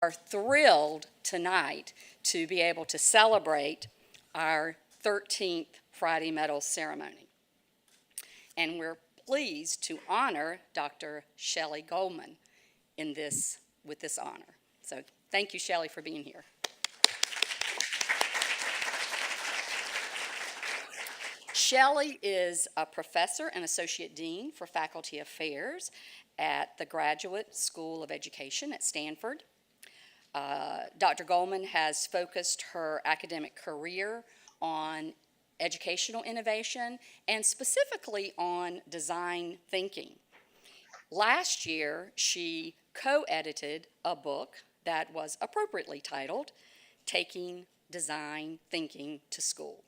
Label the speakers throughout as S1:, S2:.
S1: are thrilled tonight to be able to celebrate our 13th Friday Medal ceremony. And we're pleased to honor Dr. Shelley Goldman with this honor. So thank you, Shelley, for being here. Shelley is a professor and associate dean for faculty affairs at the Graduate School of Education at Stanford. Dr. Goldman has focused her academic career on educational innovation and specifically on design thinking. Last year, she co-edited a book that was appropriately titled Taking Design Thinking to School.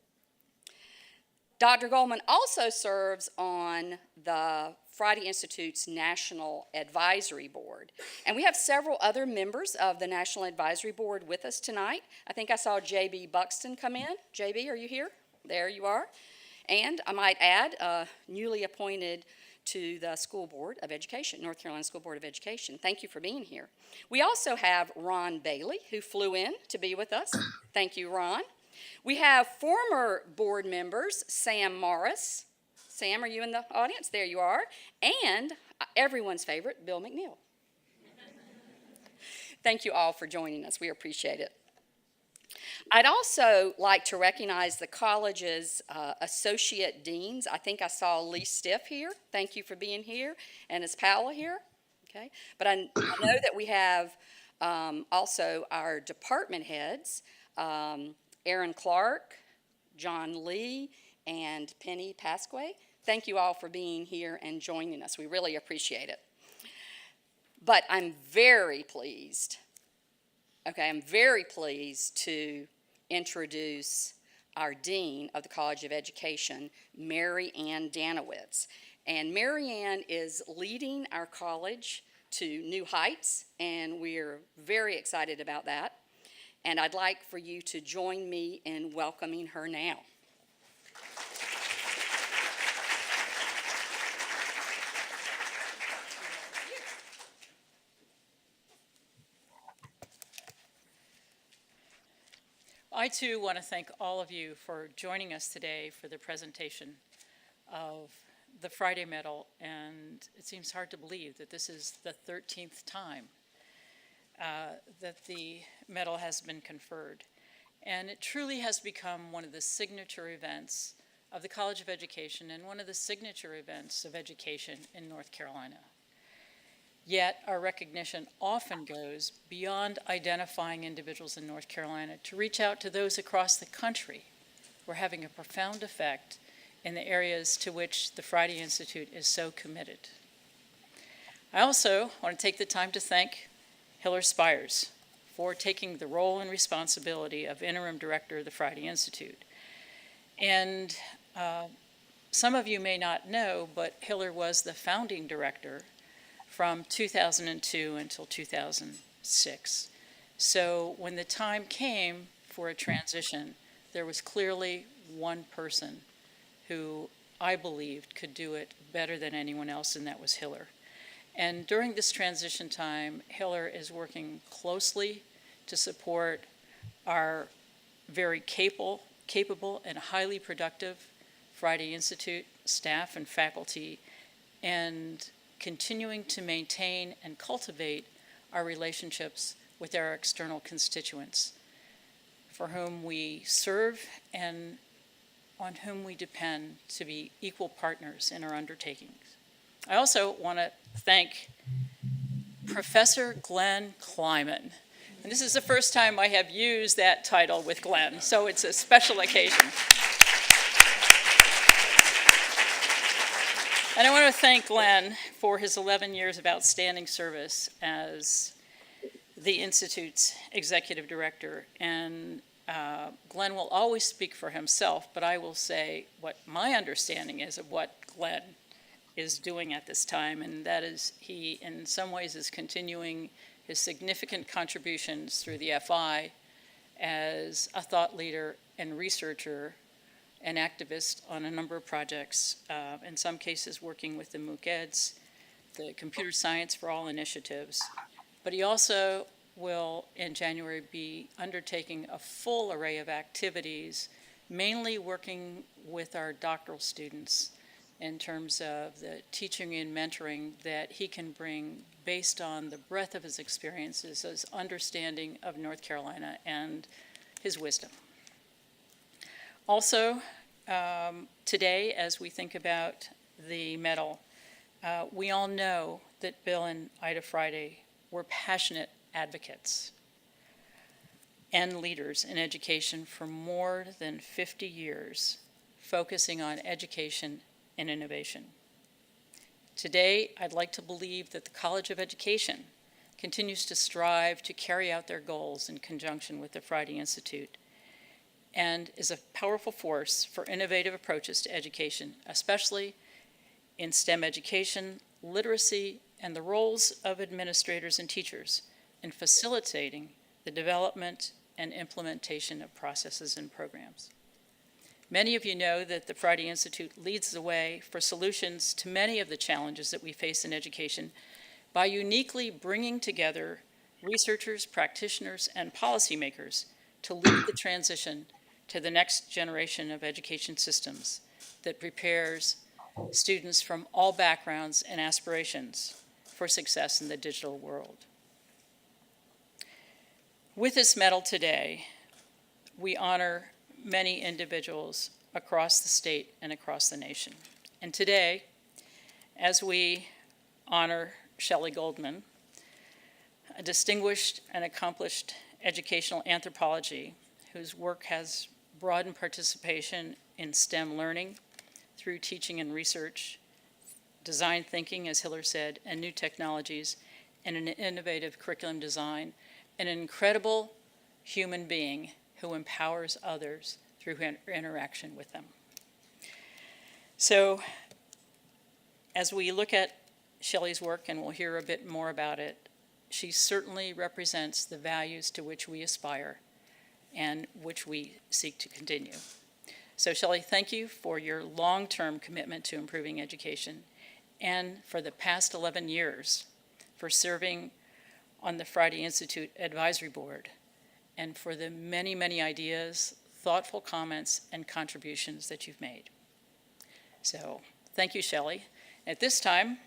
S1: Dr. Goldman also serves on the Friday Institute's National Advisory Board. And we have several other members of the National Advisory Board with us tonight. I think I saw J.B. Buxton come in. J.B., are you here? There you are. And I might add, newly appointed to the School Board of Education, North Carolina School Board of Education. Thank you for being here. We also have Ron Bailey, who flew in to be with us. Thank you, Ron. We have former board members, Sam Morris. Sam, are you in the audience? There you are. And everyone's favorite, Bill McNeil. Thank you all for joining us. We appreciate it. I'd also like to recognize the college's associate deans. I think I saw Lee Stiff here. Thank you for being here. And is Paola here? Okay. But I know that we have also our department heads, Aaron Clark, John Lee, and Penny Pasquay. Thank you all for being here and joining us. We really appreciate it. But I'm very pleased to introduce our Dean of the College of Education, Mary Ann Danowitz. And Mary Ann is leading our college to new heights, and we're very excited about that. And I'd like for you to join me in welcoming her now.
S2: I too want to thank all of you for joining us today for the presentation of the Friday Medal, and it seems hard to believe that this is the 13th time that the medal has been conferred. And it truly has become one of the signature events of the College of Education and one of the signature events of education in North Carolina. Yet our recognition often goes beyond identifying individuals in North Carolina to reach out to those across the country who are having a profound effect in the areas to which the Friday Institute is so committed. I also want to take the time to thank Hiller Spires for taking the role and responsibility of interim director of the Friday Institute. And some of you may not know, but Hiller was the founding director from 2002 until 2006. So when the time came for a transition, there was clearly one person who I believed could do it better than anyone else, and that was Hiller. And during this transition time, Hiller is working closely to support our very capable and highly productive Friday Institute staff and faculty, and continuing to maintain and cultivate our relationships with our external constituents, for whom we serve and on whom we depend to be equal partners in our undertakings. I also want to thank Professor Glenn Kleiman. And this is the first time I have used that title with Glenn, so it's a special occasion. And I want to thank Glenn for his 11 years of outstanding service as the Institute's executive director. And Glenn will always speak for himself, but I will say what my understanding is of what Glenn is doing at this time, and that is he, in some ways, is continuing his significant contributions through the FI as a thought leader and researcher an activist on a number of projects, in some cases working with the MOOC-EDS, the Computer Science for All initiatives. But he also will, in January, be undertaking a full array of activities, mainly working with our doctoral students in terms of the teaching and mentoring that he can bring based on the breadth of his experiences, his understanding of North Carolina, and his wisdom. Also, today, as we think about the medal, we all know that Bill and Ida Friday were passionate advocates and leaders in education for more than 50 years, focusing on education and innovation. Today, I'd like to believe that the College of Education continues to strive to carry out their goals in conjunction with the Friday Institute and is a powerful force for innovative approaches to education, especially in STEM education, literacy, and the roles of administrators and teachers in facilitating the development and implementation of processes and programs. Many of you know that the Friday Institute leads the way for solutions to many of the challenges that we face in education by uniquely bringing together researchers, practitioners, and policymakers to lead the transition to the next generation of education systems that prepares students from all backgrounds and aspirations for success in the digital world. With this medal today, we honor many individuals across the state and across the nation. And today, as we honor Shelley Goldman, a distinguished and accomplished educational anthropology whose work has broadened participation in STEM learning through teaching and research, design thinking, as Hiller said, and new technologies, and an innovative curriculum design, an incredible human being who empowers others through interaction with them. So, as we look at Shelley's work, and we'll hear a bit more about it, she certainly represents the values to which we aspire and which we seek to continue. So Shelley, thank you for your long-term commitment to improving education and for the past 11 years for serving on the Friday Institute Advisory Board and for the many, many ideas, thoughtful comments, and contributions that you've made. So thank you, Shelley. At this time,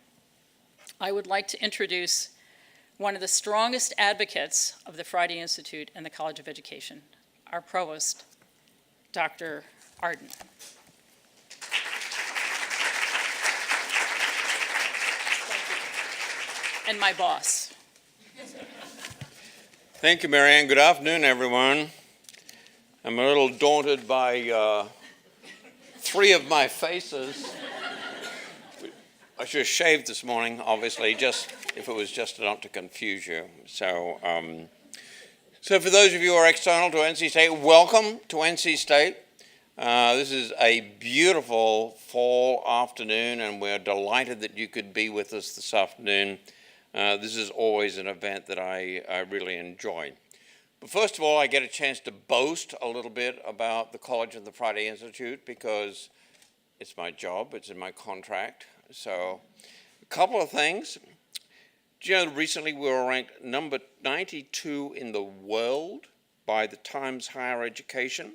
S2: I would like to introduce one of the strongest advocates of the Friday Institute and the College of Education, our provost, Dr. Arden. And my boss.
S3: Thank you, Marianne. Good afternoon, everyone. I'm a little daunted by three of my faces. I should have shaved this morning, obviously, just if it was just not to confuse you. So for those of you who are external to NC State, welcome to NC State. This is a beautiful fall afternoon, and we're delighted that you could be with us this afternoon. This is always an event that I really enjoy. But first of all, I get a chance to boast a little bit about the College and the Friday Institute because it's my job, it's in my contract. So a couple of things. Do you know, recently we were ranked number 92 in the world by the Times Higher Education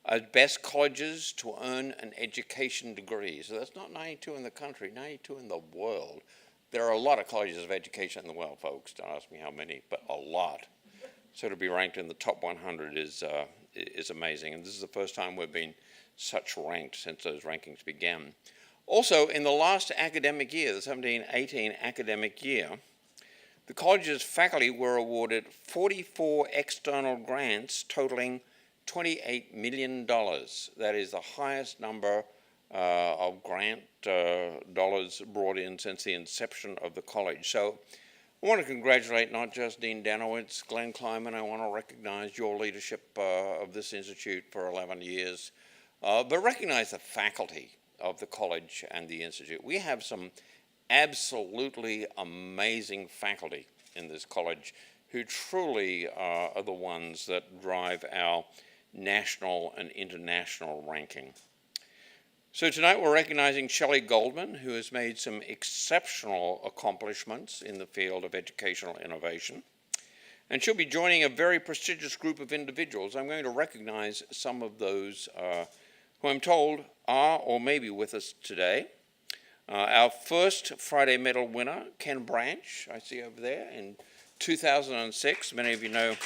S3: as best colleges to earn an education degree. So that's not 92 in the country, 92 in the world. There are a lot of colleges of education in the world, folks. Don't ask me how many, but a lot. So to be ranked in the top 100 is amazing. And this is the first time we've been such ranked since those rankings began. Also, in the last academic year, the 17-18 academic year, the college's faculty were awarded 44 external grants totaling $28 million. That is the highest number of grant dollars brought in since the inception of the college. So I want to congratulate not just Dean Danowitz, Glenn Kleiman. I want to recognize your leadership of this institute for 11 years, but recognize the faculty of the college and the institute. We have some absolutely amazing faculty in this college who truly are the ones that drive our national and international ranking. So tonight we're recognizing Shelley Goldman, who has made some exceptional accomplishments in the field of educational innovation. And she'll be joining a very prestigious group of individuals. I'm going to recognize some of those who I'm told are or may be with us today. Our first Friday Medal winner, Ken Branch, I see over there, in 2006. Many of you know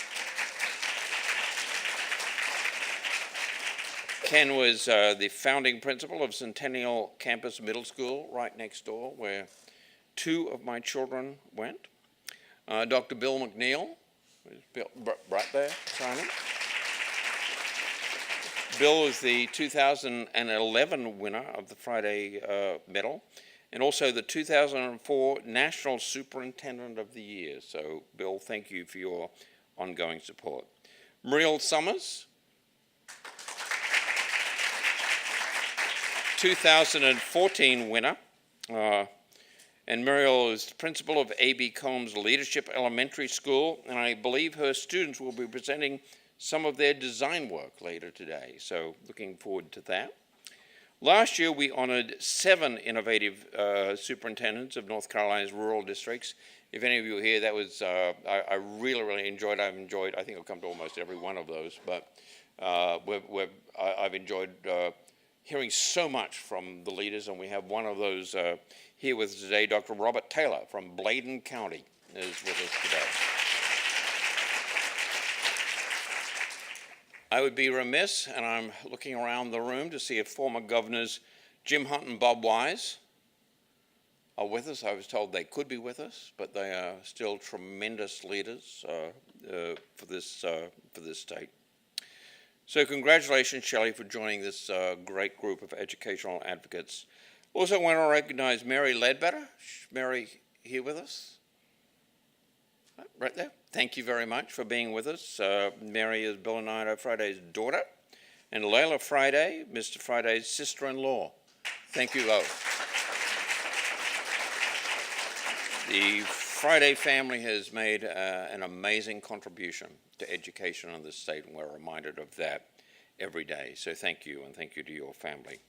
S3: Ken was the founding principal of Centennial Campus Middle School right next door, where two of my children went. Dr. Bill McNeil, right there, signing. Bill is the 2011 winner of the Friday Medal, and also the 2004 National Superintendent of the Year. So, Bill, thank you for your ongoing support. Muriel Summers, 2014 winner, and Muriel is the principal of A.B. Combs Leadership Elementary School, and I believe her students will be presenting some of their design work later today, so looking forward to that. Last year, we honored 7 innovative superintendents of North Carolina's rural districts. If any of you were here, that was, I really, really enjoyed. I think I've come to almost every one of those, but I've enjoyed hearing so much from the leaders, and we have one of those here with us today. Dr. Robert Taylor from Bladen County is with us today. I would be remiss, and I'm looking around the room to see if former governors Jim Hunt and Bob Wise are with us. I was told they could be with us, but they are still tremendous leaders for this state. So congratulations, Shelley, for joining this great group of educational advocates. Also want to recognize Mary Ledbetter. Mary here with us? Right there. Thank you very much for being with us. Mary is Bill and Ida Friday's daughter, and Layla Friday, Mr. Friday's sister-in-law. Thank you both. The Friday family has made an amazing contribution to education in this state, and we're reminded of that every day. So thank you, and thank you to your family.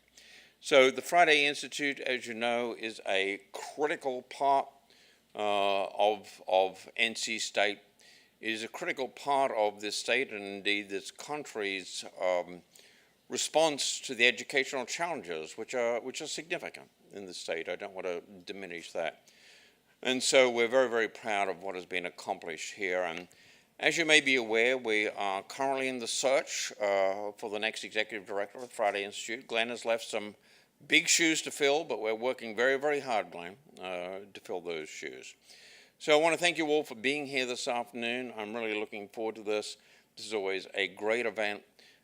S3: So the Friday Institute, as you know, is a critical part of NC State. It is a critical part of this state and indeed this country's response to the educational challenges, which are significant in the state. I don't want to diminish that. And so we're very, very proud of what has been accomplished here. And as you may be aware, we are currently in the search for the next executive director of the Friday Institute. Glenn has left some big shoes to fill, but we're working very, very hard, Glenn, to fill those shoes. So I want to thank you all for being here this afternoon. I'm really looking forward to this. This is always a great event,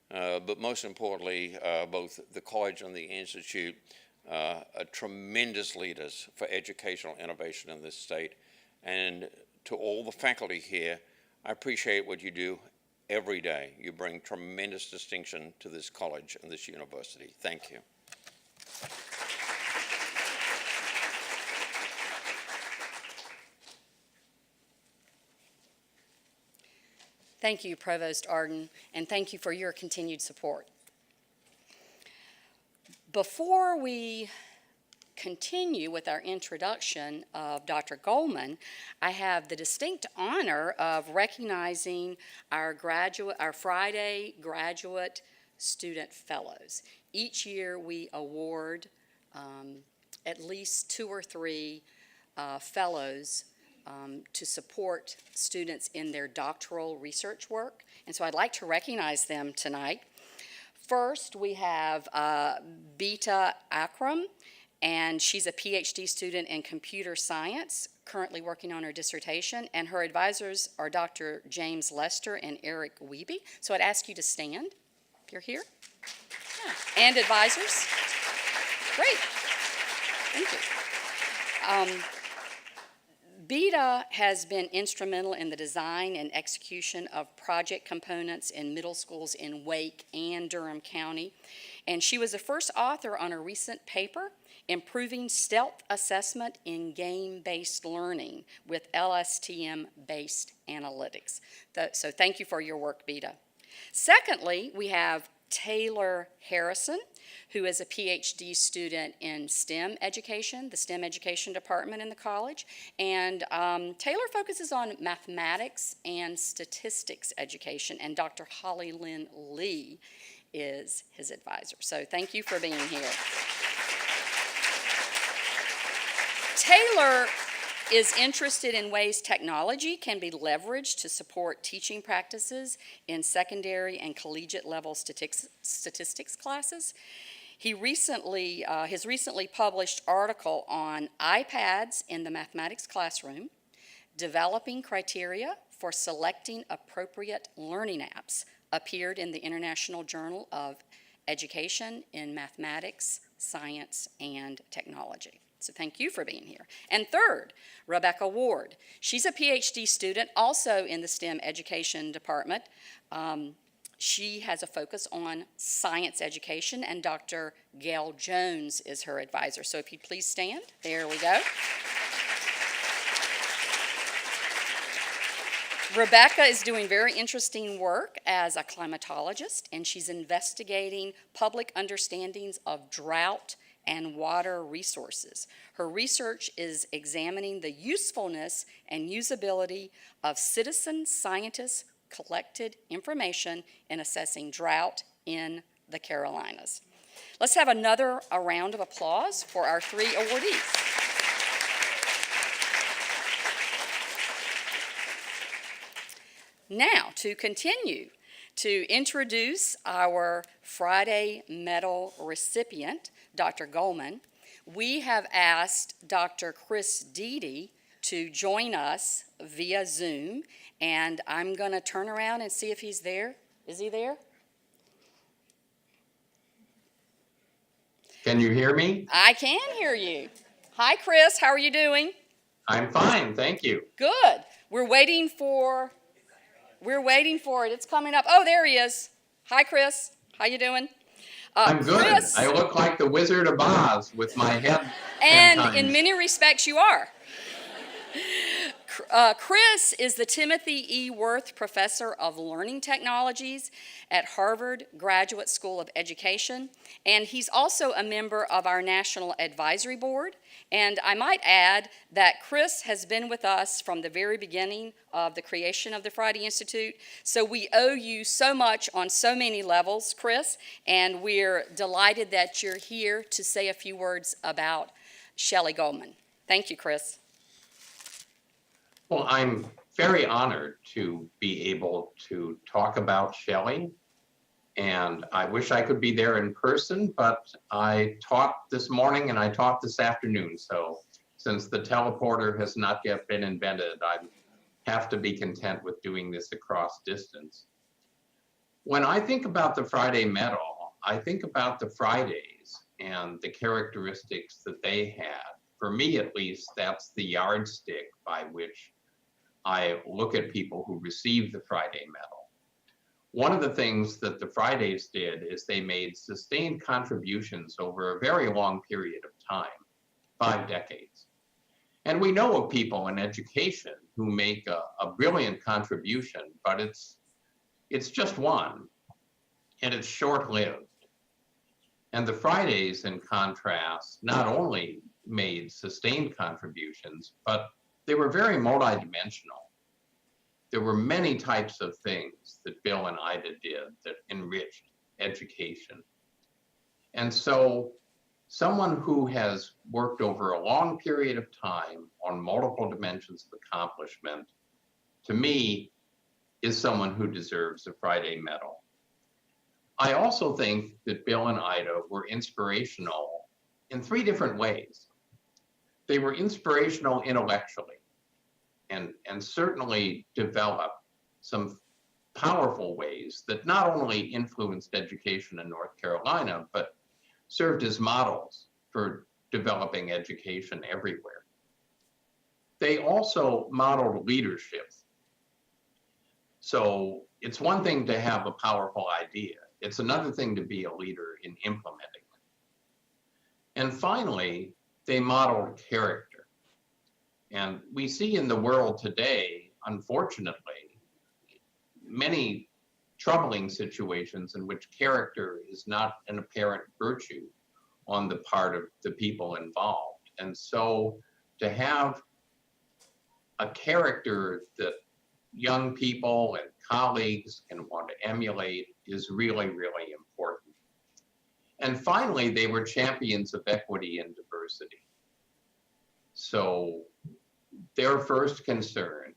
S3: but most importantly, both the college and the Institute are tremendous leaders for educational innovation in this state. And to all the faculty here, I appreciate what you do every day. You bring tremendous distinction to this college and this university. Thank you.
S1: Thank you, Provost Arden, and thank you for your continued support. Before we continue with our introduction of Dr. Goldman, I have the distinct honor of recognizing our Friday graduate student fellows. Each year we award at least 2 or 3 fellows to support students in their doctoral research work. And so I'd like to recognize them tonight. First, we have Beta Akram, and she's a PhD student in computer science, currently working on her dissertation, and her advisors are Dr. James Lester and Eric Wiebe. So I'd ask you to stand if you're here. Yeah. And advisors. Great. Thank you. Beta has been instrumental in the design and execution of project components in middle schools in Wake and Durham County. And she was the first author on a recent paper, Improving Stealth Assessment in Game-Based Learning with LSTM-Based Analytics. So thank you for your work, Beta. Secondly, we have Taylor Harrison, who is a PhD student in STEM education, the STEM education department in the college. And Taylor focuses on mathematics and statistics education, and Dr. Holly Lynn Lee is his advisor. So thank you for being here. Taylor is interested in ways technology can be leveraged to support teaching practices in secondary and collegiate level statistics classes. His recently published article on iPads in the mathematics classroom, developing criteria for selecting appropriate learning apps, appeared in the International Journal of Education in Mathematics, Science, and Technology. So thank you for being here. And third, Rebecca Ward. She's a PhD student also in the STEM education department. She has a focus on science education, and Dr. Gail Jones is her advisor. So if you'd please stand. There we go. Rebecca is doing very interesting work as a climatologist, and she's investigating public understandings of drought and water resources. Her research is examining the usefulness and usability of citizen scientists' collected information in assessing drought in the Carolinas. Let's have another round of applause for our three awardees. Now, to continue to introduce our Friday Medal recipient, Dr. Goldman, we have asked Dr. Chris Deedy to join us via Zoom, and I'm going to turn around and see if he's there. Is he there?
S4: Can you hear me?
S1: I can hear you. Hi, Chris. How are you doing?
S4: I'm fine, thank you.
S1: Good. We're waiting for it. It's coming up. Oh, there he is. Hi, Chris. How you doing?
S4: I'm good.
S1: Chris,
S4: I look like the Wizard of Oz with my head.
S1: and in many respects, you are. Chris is the Timothy E. Worth Professor of Learning Technologies at Harvard Graduate School of Education, and he's also a member of our National Advisory Board. And I might add that Chris has been with us from the very beginning of the creation of the Friday Institute, so we owe you so much on so many levels, Chris, and we're delighted that you're here to say a few words about Shelley Goldman. Thank you, Chris.
S4: Well, I'm very honored to be able to talk about Shelley, and I wish I could be there in person, but I taught this morning and I taught this afternoon, so since the teleporter has not yet been invented, I have to be content with doing this across distance. When I think about the Friday Medal, I think about the Fridays and the characteristics that they had. For me, at least, that's the yardstick by which I look at people who receive the Friday Medal. One of the things that the Fridays did is they made sustained contributions over a very long period of time, 5 decades. And we know of people in education who make a brilliant contribution, but it's just one, and it's short-lived. And the Fridays, in contrast, not only made sustained contributions, but they were very multidimensional. There were many types of things that Bill and Ida did that enriched education. And so someone who has worked over a long period of time on multiple dimensions of accomplishment, to me, is someone who deserves a Friday Medal. I also think that Bill and Ida were inspirational in 3 different ways. They were inspirational intellectually and certainly developed some powerful ways that not only influenced education in North Carolina, but served as models for developing education everywhere. They also modeled leadership. So it's one thing to have a powerful idea. It's another thing to be a leader in implementing it. And finally, they modeled character. And we see in the world today, unfortunately, many troubling situations in which character is not an apparent virtue on the part of the people involved. And so to have a character that young people and colleagues can want to emulate is really, really important. And finally, they were champions of equity and diversity. So their first concern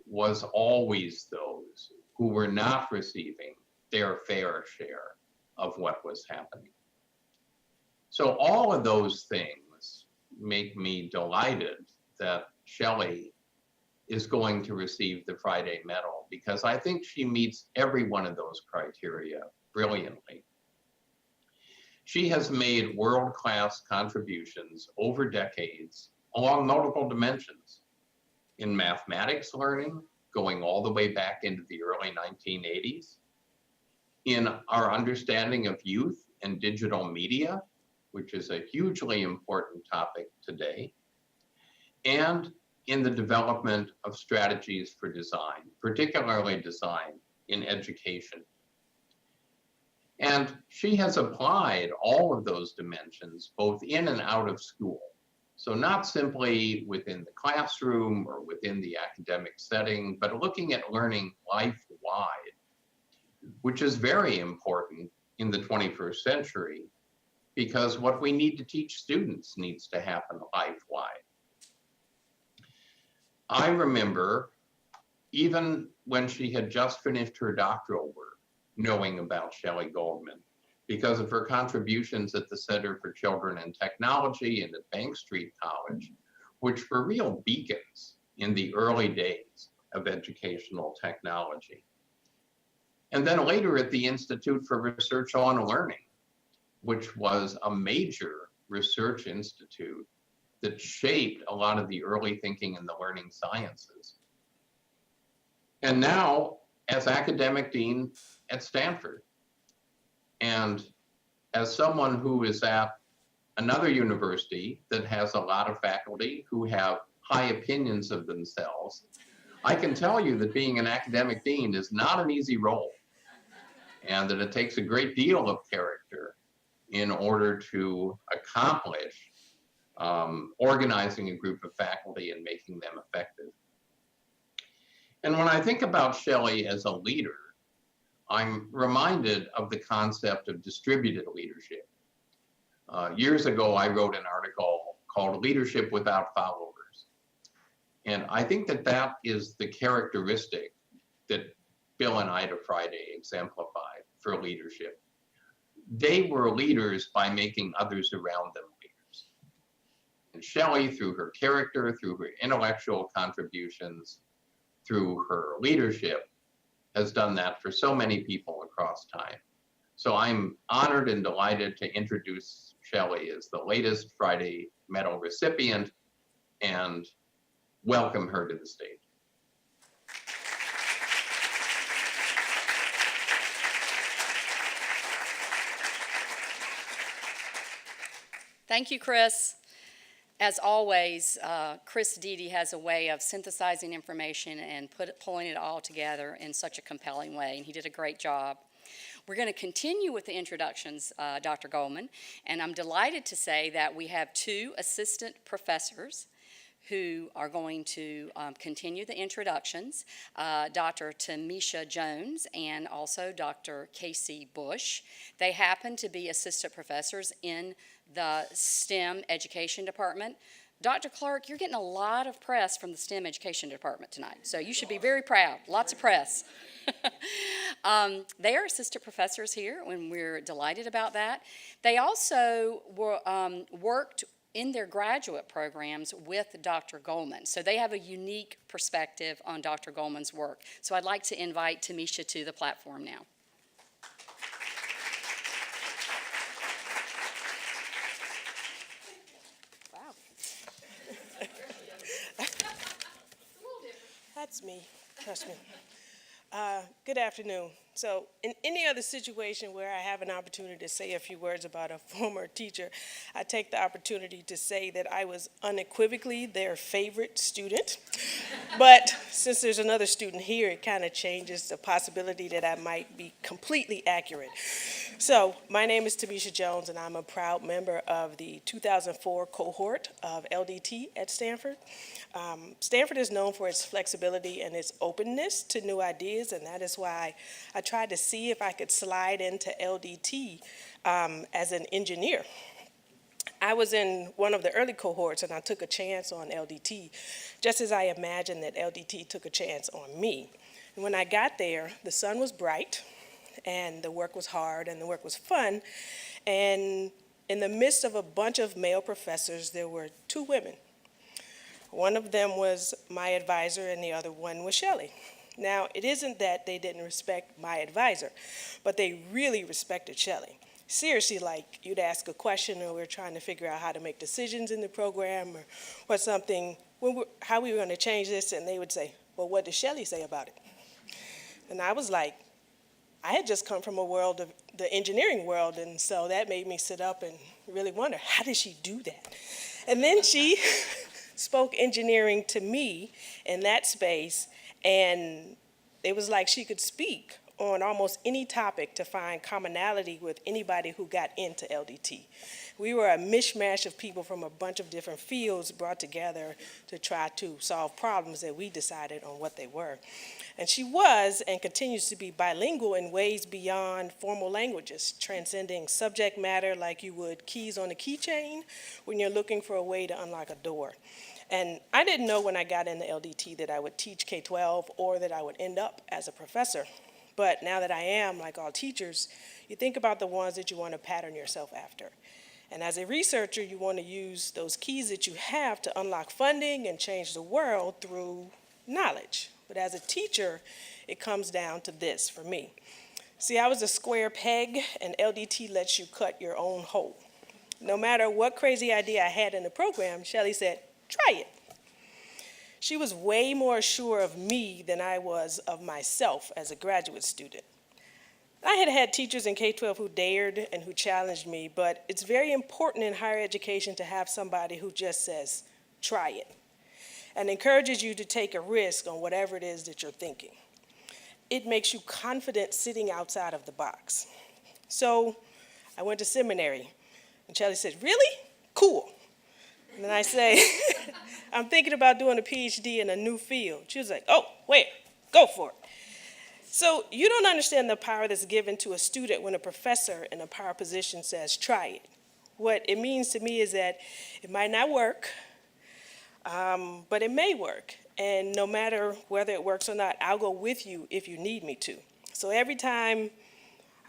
S4: was always those who were not receiving their fair share of what was happening. So all of those things make me delighted that Shelley is going to receive the Friday Medal, because I think she meets every one of those criteria brilliantly. She has made world-class contributions over decades along multiple dimensions. In mathematics learning, going all the way back into the early 1980s, in our understanding of youth and digital media, which is a hugely important topic today, and in the development of strategies for design, particularly design in education. And she has applied all of those dimensions both in and out of school. So not simply within the classroom or within the academic setting, but looking at learning life-wide, which is very important in the 21st century, because what we need to teach students needs to happen life-wide. I remember, even when she had just finished her doctoral work, knowing about Shelley Goldman because of her contributions at the Center for Children and Technology and at Bank Street College, which were real beacons in the early days of educational technology. And then later at the Institute for Research on Learning, which was a major research institute that shaped a lot of the early thinking in the learning sciences. And now as academic dean at Stanford. And as someone who is at another university that has a lot of faculty who have high opinions of themselves, I can tell you that being an academic dean is not an easy role, and that it takes a great deal of character in order to accomplish organizing a group of faculty and making them effective. And when I think about Shelley as a leader, I'm reminded of the concept of distributed leadership. Years ago, I wrote an article called Leadership Without Followers. And I think that that is the characteristic that Bill and Ida Friday exemplified for leadership. They were leaders by making others around them leaders. And Shelley, through her character, through her intellectual contributions, through her leadership, has done that for so many people across time. So I'm honored and delighted to introduce Shelley as the latest Friday Medal recipient and welcome her to the stage.
S1: Thank you, Chris. As always, Chris Deedy has a way of synthesizing information and pulling it all together in such a compelling way, and he did a great job. We're going to continue with the introductions, Dr. Goldman, and I'm delighted to say that we have two assistant professors who are going to continue the introductions, Dr. Tamisha Jones and also Dr. Casey Bush. They happen to be assistant professors in the STEM education department. Dr. Clark, you're getting a lot of press from the STEM education department tonight, so you should be very proud. Lots of press. They are assistant professors here, and we're delighted about that. They also worked in their graduate programs with Dr. Goldman, so they have a unique perspective on Dr. Goldman's work. So I'd like to invite Tamisha to the platform now.
S5: That's me, trust me. Good afternoon. So in any other situation where I have an opportunity to say a few words about a former teacher, I take the opportunity to say that I was unequivocally their favorite student. But since there's another student here, it kind of changes the possibility that I might be completely accurate. So my name is Tamisha Jones, and I'm a proud member of the 2004 cohort of LDT at Stanford. Stanford is known for its flexibility and its openness to new ideas, and that is why I tried to see if I could slide into LDT as an engineer. I was in one of the early cohorts, and I took a chance on LDT, just as I imagined that LDT took a chance on me. And when I got there, the sun was bright, and the work was hard, and the work was fun. And in the midst of a bunch of male professors, there were two women. One of them was my advisor, and the other one was Shelley. Now, it isn't that they didn't respect my advisor, but they really respected Shelley. Seriously, like you'd ask a question, or we're trying to figure out how to make decisions in the program or something, how we were going to change this, and they would say, well, what does Shelley say about it? And I was like, I had just come from a world of the engineering world, and so that made me sit up and really wonder, how did she do that? And then she spoke engineering to me in that space, and it was like she could speak on almost any topic to find commonality with anybody who got into LDT. We were a mishmash of people from a bunch of different fields brought together to try to solve problems that we decided on what they were. And she was and continues to be bilingual in ways beyond formal languages, transcending subject matter like you would keys on a keychain when you're looking for a way to unlock a door. And I didn't know when I got into LDT that I would teach K-12 or that I would end up as a professor. But now that I am, like all teachers, you think about the ones that you want to pattern yourself after. And as a researcher, you want to use those keys that you have to unlock funding and change the world through knowledge. But as a teacher, it comes down to this for me. See, I was a square peg, and LDT lets you cut your own hole. No matter what crazy idea I had in the program, Shelley said, try it. She was way more sure of me than I was of myself as a graduate student. I had had teachers in K-12 who dared and who challenged me, but it's very important in higher education to have somebody who just says, try it, and encourages you to take a risk on whatever it is that you're thinking. It makes you confident sitting outside of the box. So I went to seminary, and Shelley said, really? Cool. And then I say, I'm thinking about doing a PhD in a new field. She was like, oh, where? Go for it. So you don't understand the power that's given to a student when a professor in a power position says, try it. What it means to me is that it might not work, but it may work. And no matter whether it works or not, I'll go with you if you need me to. So every time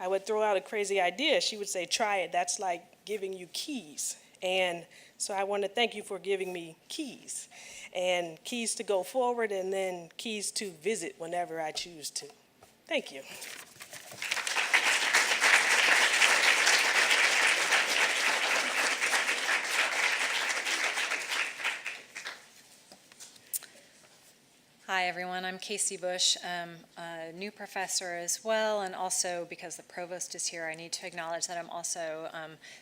S5: I would throw out a crazy idea, she would say, try it. That's like giving you keys. And so I want to thank you for giving me keys, and keys to go forward, and then keys to visit whenever I choose to. Thank you.
S6: Hi, everyone. I'm Casey Bush, a new professor as well, and also because the provost is here, I need to acknowledge that I'm also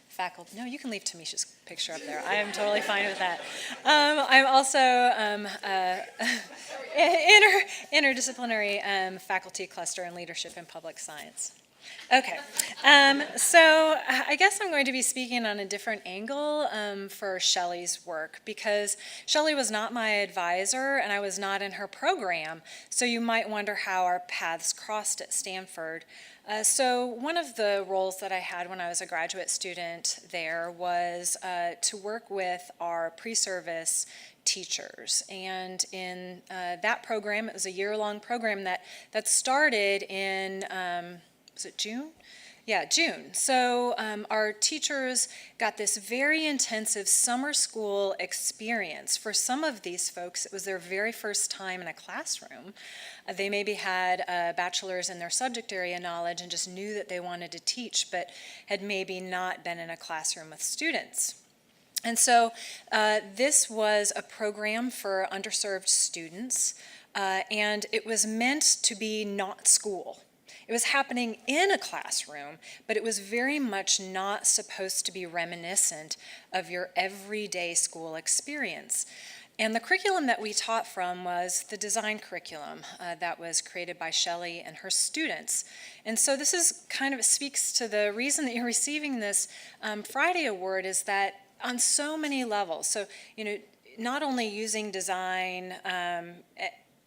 S6: faculty. No, you can leave Tamisha's picture up there. I am totally fine with that. I'm also interdisciplinary faculty cluster in leadership in public science. Okay, so I guess I'm going to be speaking on a different angle for Shelley's work, because Shelley was not my advisor and I was not in her program, so you might wonder how our paths crossed at Stanford. So one of the roles that I had when I was a graduate student there was to work with our pre-service teachers. And in that program, it was a year-long program that started in was it June? Yeah, June. So our teachers got this very intensive summer school experience. For some of these folks, it was their very first time in a classroom. They maybe had a bachelor's in their subject area knowledge and just knew that they wanted to teach, but had maybe not been in a classroom with students. And so this was a program for underserved students, and it was meant to be not school. It was happening in a classroom, but it was very much not supposed to be reminiscent of your everyday school experience. And the curriculum that we taught from was the design curriculum that was created by Shelley and her students. And so this is kind of speaks to the reason that you're receiving this Friday Award is that on so many levels. So, not only using design,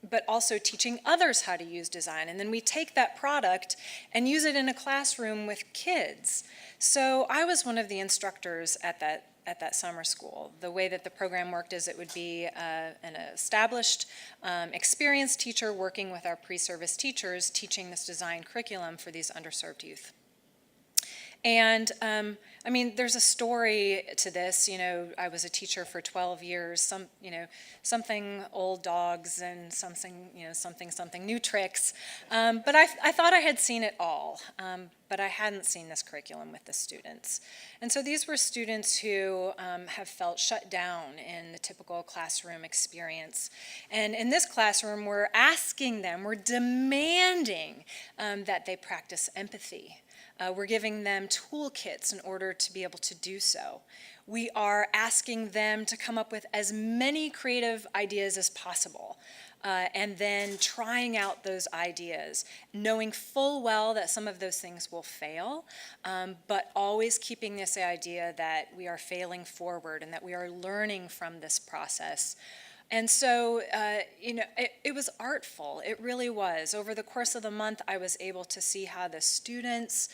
S6: but also teaching others how to use design. And then we take that product and use it in a classroom with kids. So I was one of the instructors at that summer school. The way that the program worked is it would be an established, experienced teacher working with our pre-service teachers teaching this design curriculum for these underserved youth. And there's a story to this. I was a teacher for 12 years. Something old dogs and something new tricks. But I thought I had seen it all. But I hadn't seen this curriculum with the students. And so these were students who have felt shut down in the typical classroom experience. And in this classroom, we're demanding that they practice empathy. We're giving them toolkits in order to be able to do so. We are asking them to come up with as many creative ideas as possible, and then trying out those ideas, knowing full well that some of those things will fail, but always keeping this idea that we are failing forward and that we are learning from this process. And so, it was artful. It really was. Over the course of the month, I was able to see how the students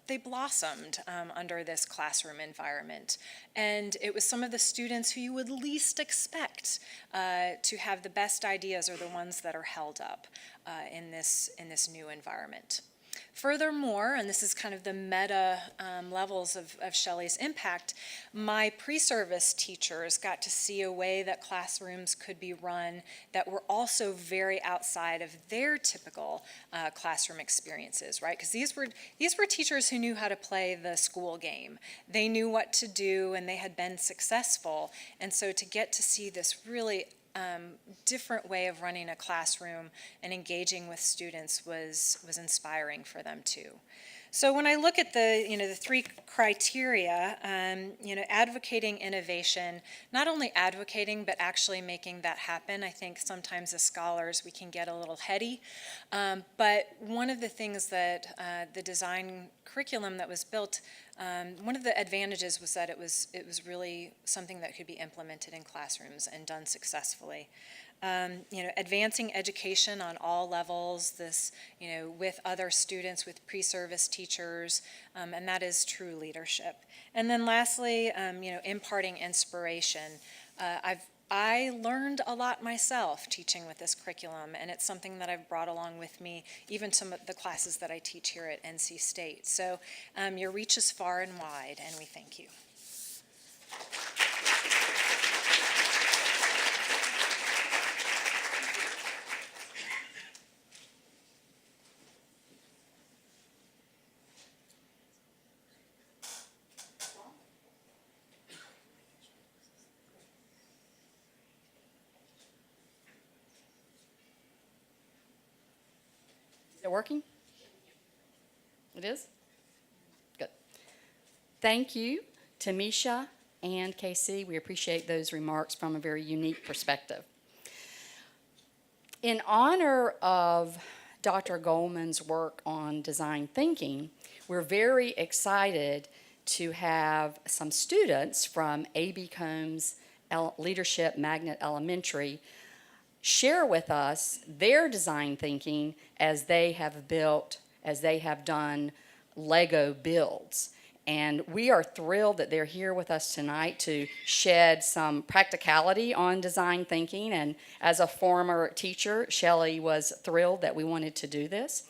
S6: they blossomed under this classroom environment. And it was some of the students who you would least expect to have the best ideas are the ones that are held up in this new environment. Furthermore, and this is kind of the meta levels of Shelley's impact, my pre-service teachers got to see a way that classrooms could be run that were also very outside of their typical classroom experiences, right? Because these were teachers who knew how to play the school game. They knew what to do, and they had been successful. And so to get to see this really different way of running a classroom and engaging with students was inspiring for them too. So when I look at the three criteria, advocating innovation, not only advocating but actually making that happen. I think sometimes as scholars we can get a little heady, but one of the things that the design curriculum that was built, one of the advantages was that it was really something that could be implemented in classrooms and done successfully. Advancing education on all levels, with other students, with pre-service teachers, and that is true leadership. And then lastly, imparting inspiration. I learned a lot myself teaching with this curriculum, and it's something that I've brought along with me, even some of the classes that I teach here at NC State. So your reach is far and wide, and we thank you.
S1: Is it working? It is? Good. Thank you, Tamisha and Casey. We appreciate those remarks from a very unique perspective. In honor of Dr. Goldman's work on design thinking, we're very excited to have some students from A.B. Combs Leadership Magnet Elementary share with us their design thinking as they have done Lego builds. And we are thrilled that they're here with us tonight to shed some practicality on design thinking. And as a former teacher, Shelley was thrilled that we wanted to do this.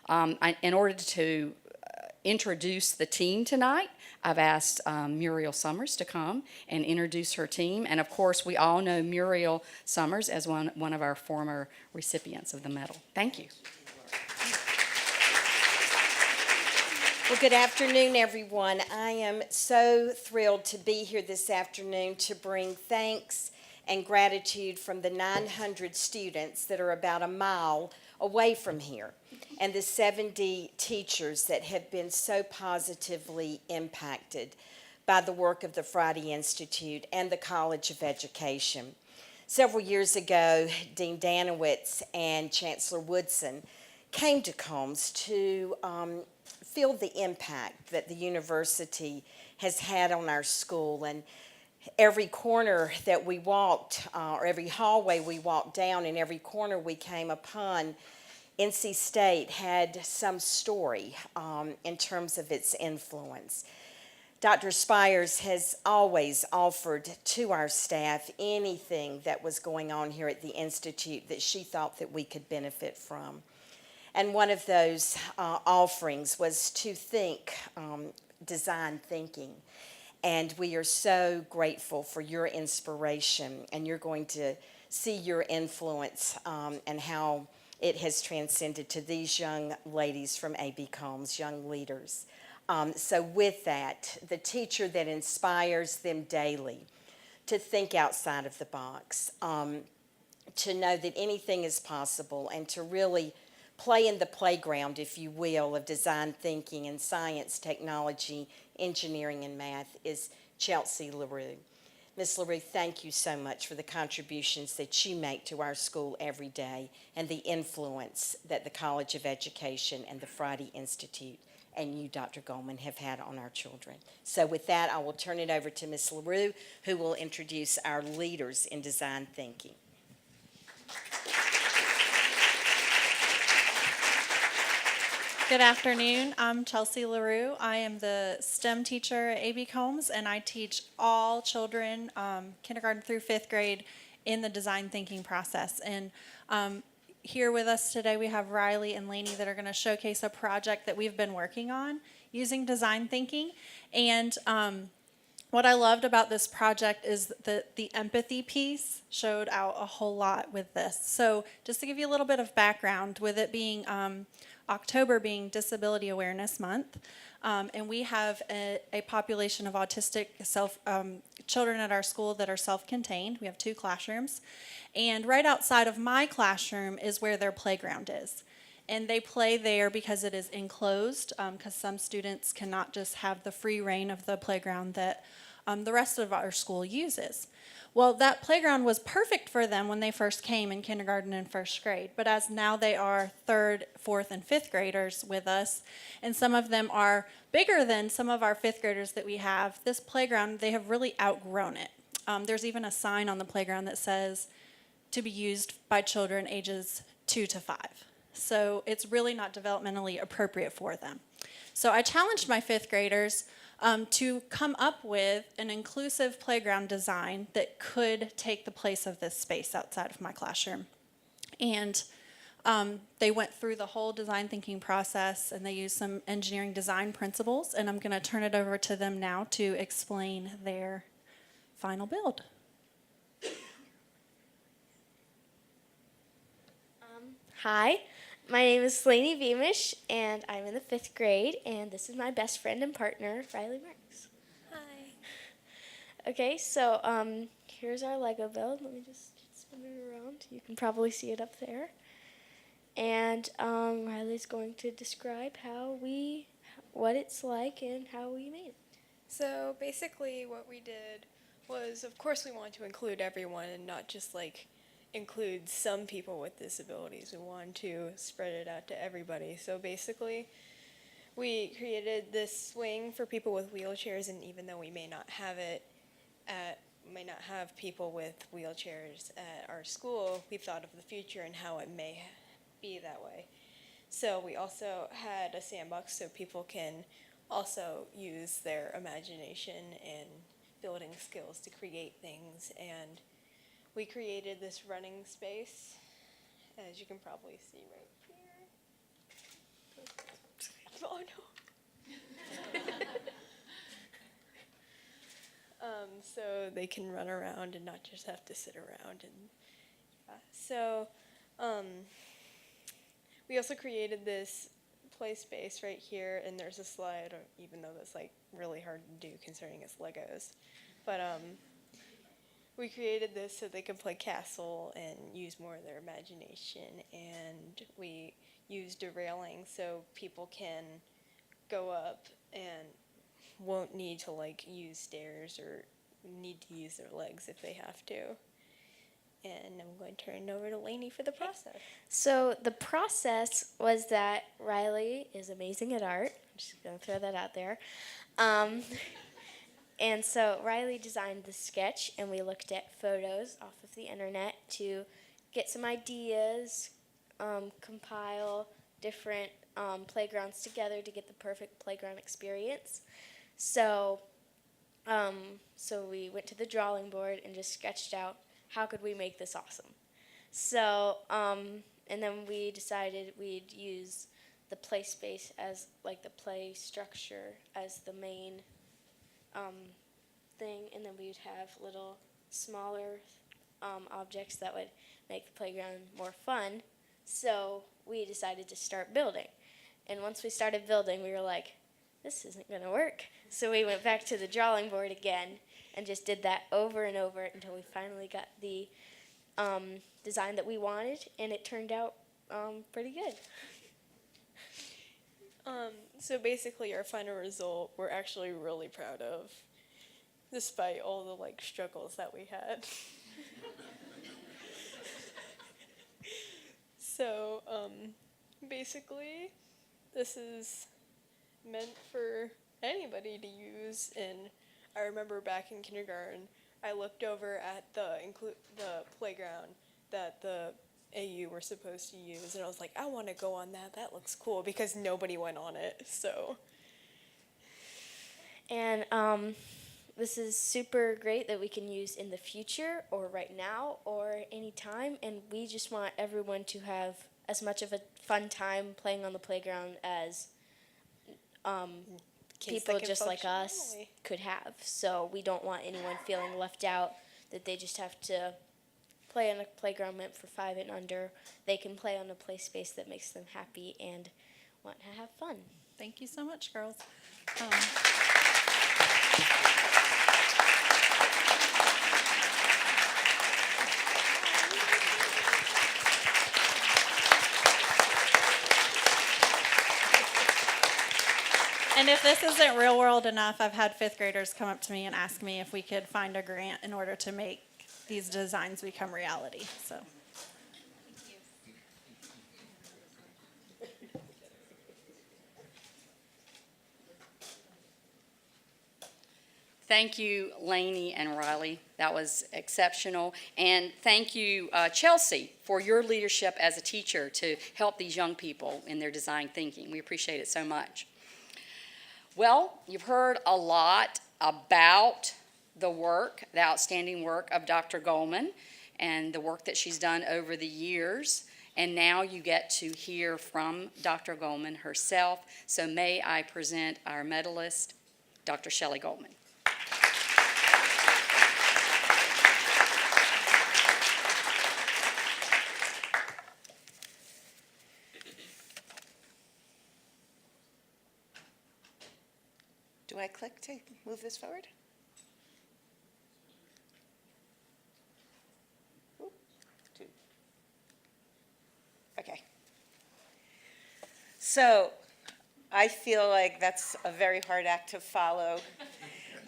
S1: In order to introduce the team tonight, I've asked Muriel Summers to come and introduce her team. And of course, we all know Muriel Summers as one of our former recipients of the medal. Thank you.
S7: Well, good afternoon, everyone. I am so thrilled to be here this afternoon to bring thanks and gratitude from the 900 students that are about a mile away from here, and the 70 teachers that have been so positively impacted by the work of the Friday Institute and the College of Education. Several years ago, Dean Danowitz and Chancellor Woodson came to Combs to feel the impact that the university has had on our school. And every corner that we walked, or every hallway we walked down, and every corner we came upon, NC State had some story in terms of its influence. Dr. Spires has always offered to our staff anything that was going on here at the Institute that she thought that we could benefit from. And one of those offerings was to think design thinking. And we are so grateful for your inspiration, and you're going to see your influence and how it has transcended to these young ladies from A.B. Combs, young leaders. So with that, the teacher that inspires them daily to think outside of the box, to know that anything is possible, and to really play in the playground, if you will, of design thinking and science, technology, engineering, and math, is Chelsea LaRue. Ms. LaRue, thank you so much for the contributions that you make to our school every day and the influence that the College of Education and the Friday Institute and you, Dr. Goldman, have had on our children. So with that, I will turn it over to Ms. LaRue, who will introduce our leaders in design thinking.
S8: Good afternoon. I'm Chelsea LaRue. I am the STEM teacher at A.B. Combs, and I teach all children, kindergarten through fifth grade, in the design thinking process. And here with us today, we have Riley and Lainey that are going to showcase a project that we've been working on using design thinking. And what I loved about this project is that the empathy piece showed out a whole lot with this. So just to give you a little bit of background, with it being October being Disability Awareness Month, and we have a population of autistic children at our school that are self-contained. We have 2 classrooms, and right outside of my classroom is where their playground is. And they play there because it is enclosed, because some students cannot just have the free reign of the playground that the rest of our school uses. Well, that playground was perfect for them when they first came in kindergarten and first grade, but as now they are 3rd, 4th, and 5th graders with us, and some of them are bigger than some of our 5th graders that we have, this playground, they have really outgrown it. There's even a sign on the playground that says to be used by children ages 2 to 5. So it's really not developmentally appropriate for them. So I challenged my 5th graders to come up with an inclusive playground design that could take the place of this space outside of my classroom. And they went through the whole design thinking process, and they used some engineering design principles, and I'm going to turn it over to them now to explain their final build.
S9: Hi, my name is Lainey Beamish, and I'm in the 5th grade, and this is my best friend and partner, Riley Marks. Hi. Okay, so here's our Lego build. Let me just spin it around. You can probably see it up there. And Riley's going to describe what it's like and how we made it.
S10: So basically what we did was, of course, we wanted to include everyone and not just include some people with disabilities. We wanted to spread it out to everybody. So basically, we created this swing for people with wheelchairs, and even though we may not have people with wheelchairs at our school, we thought of the future and how it may be that way. So we also had a sandbox so people can also use their imagination and building skills to create things. And we created this running space, as you can probably see right here. Oh no. So they can run around and not just have to sit around. And so we also created this play space right here, and there's a slide, even though that's really hard to do considering it's Legos. But we created this so they can play castle and use more of their imagination, and we used a railing so people can go up and won't need to like use stairs or need to use their legs if they have to. And I'm going to turn it over to Lainey for the process.
S9: So the process was that Riley is amazing at art. I'm just going to throw that out there. And so Riley designed the sketch, and we looked at photos off of the internet to get some ideas, compile different playgrounds together to get the perfect playground experience. So, so we went to the drawing board and just sketched out how could we make this awesome. So, and then we decided we'd use the play space as like the play structure as the main thing, and then we would have little smaller objects that would make the playground more fun. So we decided to start building. And once we started building, we were like, this isn't going to work. So we went back to the drawing board again and just did that over and over until we finally got the design that we wanted, and it turned out pretty good.
S10: So basically, our final result we're actually really proud of, despite all the like struggles that we had. So basically, this is meant for anybody to use. And I remember back in kindergarten, I looked over at the playground that the AU were supposed to use, and I was like, I want to go on that. That looks cool, because nobody went on it. So.
S9: And this is super great that we can use in the future or right now or anytime. And we just want everyone to have as much of a fun time playing on the playground as
S10: Kids
S9: people
S10: that can
S9: just like
S10: function
S9: us
S10: normally.
S9: could have. So we don't want anyone feeling left out, that they just have to play on a playground meant for 5 and under. They can play on a play space that makes them happy and want to have fun.
S8: Thank you so much, girls. And if this isn't real world enough, I've had fifth graders come up to me and ask me if we could find a grant in order to make these designs become reality. So.
S1: Thank you, Lainey and Riley. That was exceptional. And thank you, Chelsea, for your leadership as a teacher to help these young people in their design thinking. We appreciate it so much. Well, you've heard a lot about the work, the outstanding work of Dr. Goldman and the work that she's done over the years. And now you get to hear from Dr. Goldman herself. So may I present our medalist, Dr. Shelley Goldman.
S11: Do I click to move this forward? Ooh, 2. Okay. So I feel like that's a very hard act to follow,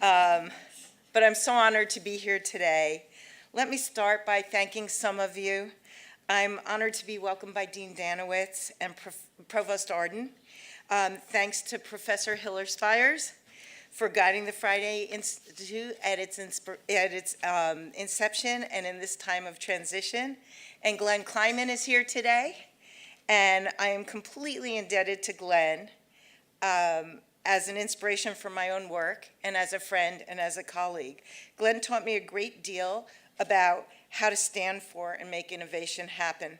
S11: but I'm so honored to be here today. Let me start by thanking some of you. I'm honored to be welcomed by Dean Danowitz and Provost Arden. Thanks to Professor Hiller-Spires for guiding the Friday Institute at its inception and in this time of transition. And Glenn Kleiman is here today, and I am completely indebted to Glenn as an inspiration for my own work and as a friend and as a colleague. Glenn taught me a great deal about how to stand for and make innovation happen.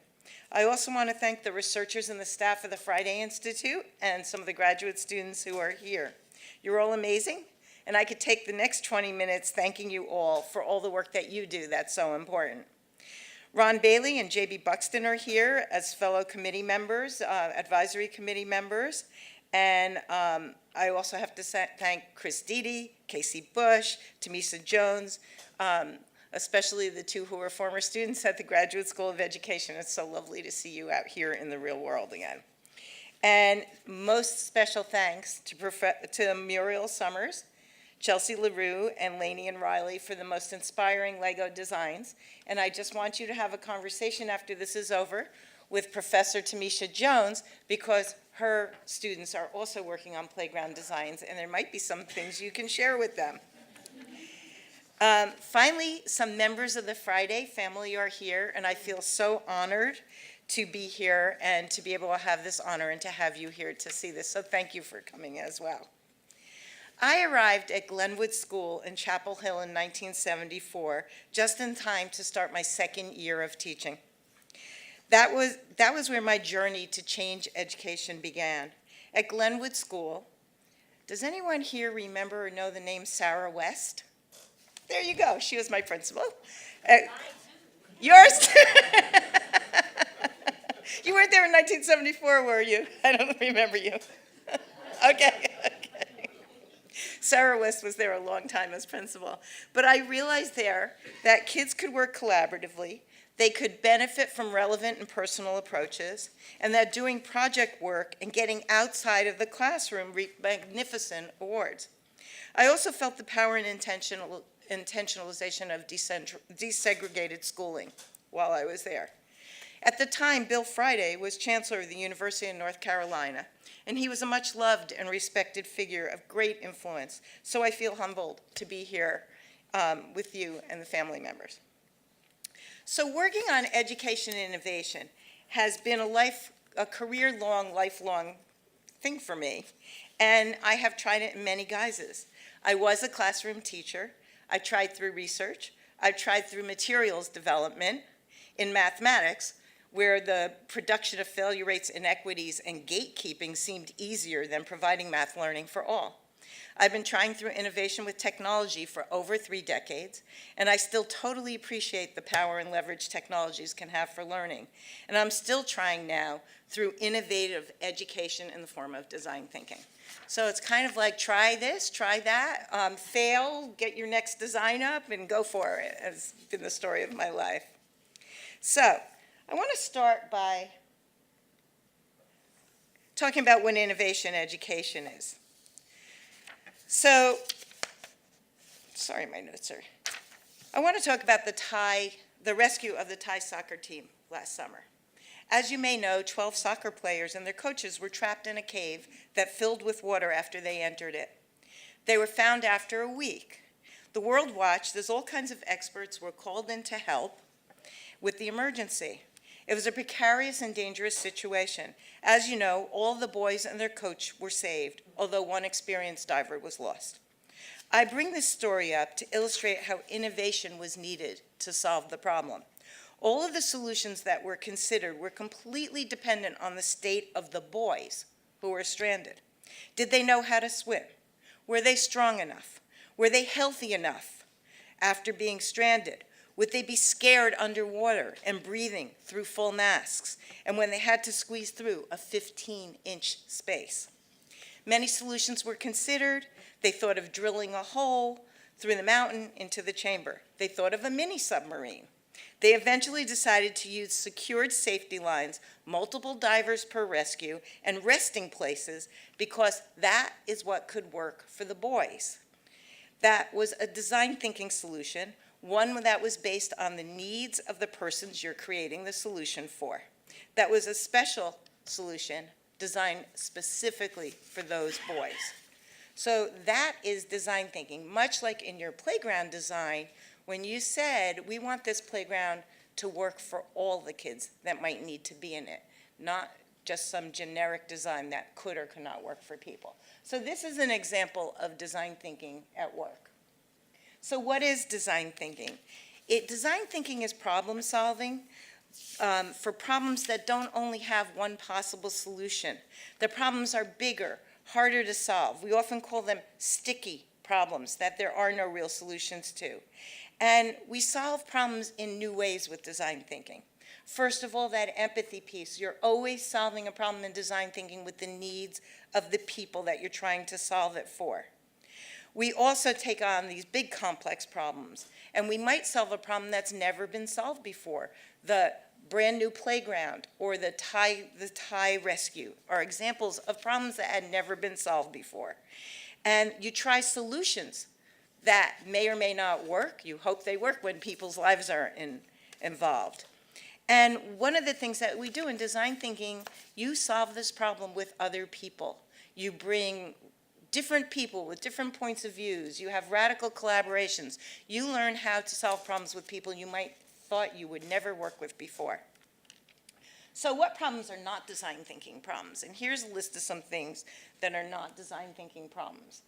S11: I also want to thank the researchers and the staff of the Friday Institute and some of the graduate students who are here. You're all amazing, and I could take the next 20 minutes thanking you all for all the work that you do that's so important. Ron Bailey and J.B. Buxton are here as fellow committee members, advisory committee members, and I also have to thank Chris Dede, Casey Bush, Tamisa Jones, especially the two who are former students at the Graduate School of Education. It's so lovely to see you out here in the real world again. And most special thanks to Muriel Summers, Chelsea LaRue, and Lainey and Riley for the most inspiring Lego designs. And I just want you to have a conversation after this is over with Professor Tamisha Jones, because her students are also working on playground designs, and there might be some things you can share with them. Finally, some members of the Friday family are here, and I feel so honored to be here and to be able to have this honor and to have you here to see this. So thank you for coming as well. I arrived at Glenwood School in Chapel Hill in 1974, just in time to start my second year of teaching. That was where my journey to change education began. At Glenwood School, does anyone here remember or know the name Sarah West? There you go, she was my principal. Yours? You weren't there in 1974, were you? I don't remember you. Okay. Sarah West was there a long time as principal. But I realized there that kids could work collaboratively, they could benefit from relevant and personal approaches, and that doing project work and getting outside of the classroom reaped magnificent awards. I also felt the power and intentionalization of desegregated schooling while I was there. At the time, Bill Friday was chancellor of the University of North Carolina, and he was a much loved and respected figure of great influence, so I feel humbled to be here with you and the family members. So working on education and innovation has been a career-long, lifelong thing for me, and I have tried it in many guises. I was a classroom teacher. I tried through research. I've tried through materials development in mathematics, where the production of failure rates, inequities, and gatekeeping seemed easier than providing math learning for all. I've been trying through innovation with technology for over 3 decades, and I still totally appreciate the power and leverage technologies can have for learning. And I'm still trying now through innovative education in the form of design thinking. So it's kind of like try this, try that, fail, get your next design up, and go for it, has been the story of my life. So I want to start by talking about what innovation education is. So, sorry, my notes are. I want to talk about the rescue of the Thai soccer team last summer. As you may know, 12 soccer players and their coaches were trapped in a cave that filled with water after they entered it. They were found after a week. The world watched as all kinds of experts were called in to help with the emergency. It was a precarious and dangerous situation. As you know, all the boys and their coach were saved, although one experienced diver was lost. I bring this story up to illustrate how innovation was needed to solve the problem. All of the solutions that were considered were completely dependent on the state of the boys who were stranded. Did they know how to swim? Were they strong enough? Were they healthy enough after being stranded? Would they be scared underwater and breathing through full masks, and when they had to squeeze through a 15-inch space? Many solutions were considered. They thought of drilling a hole through the mountain into the chamber. They thought of a mini submarine. They eventually decided to use secured safety lines, multiple divers per rescue, and resting places because that is what could work for the boys. That was a design thinking solution, one that was based on the needs of the persons you're creating the solution for. That was a special solution designed specifically for those boys. So that is design thinking, much like in your playground design, when you said, we want this playground to work for all the kids that might need to be in it, not just some generic design that could or could not work for people. So this is an example of design thinking at work. So what is design thinking? Design thinking is problem solving for problems that don't only have one possible solution. The problems are bigger, harder to solve. We often call them sticky problems that there are no real solutions to. And we solve problems in new ways with design thinking. First of all, that empathy piece. You're always solving a problem in design thinking with the needs of the people that you're trying to solve it for. We also take on these big complex problems, and we might solve a problem that's never been solved before. The brand new playground, or the Thai rescue are examples of problems that had never been solved before. And you try solutions that may or may not work. You hope they work when people's lives are involved. And one of the things that we do in design thinking, you solve this problem with other people. You bring different people with different points of views. You have radical collaborations. You learn how to solve problems with people you might thought you would never work with before. So what problems are not design thinking problems? And here's a list of some things that are not design thinking problems.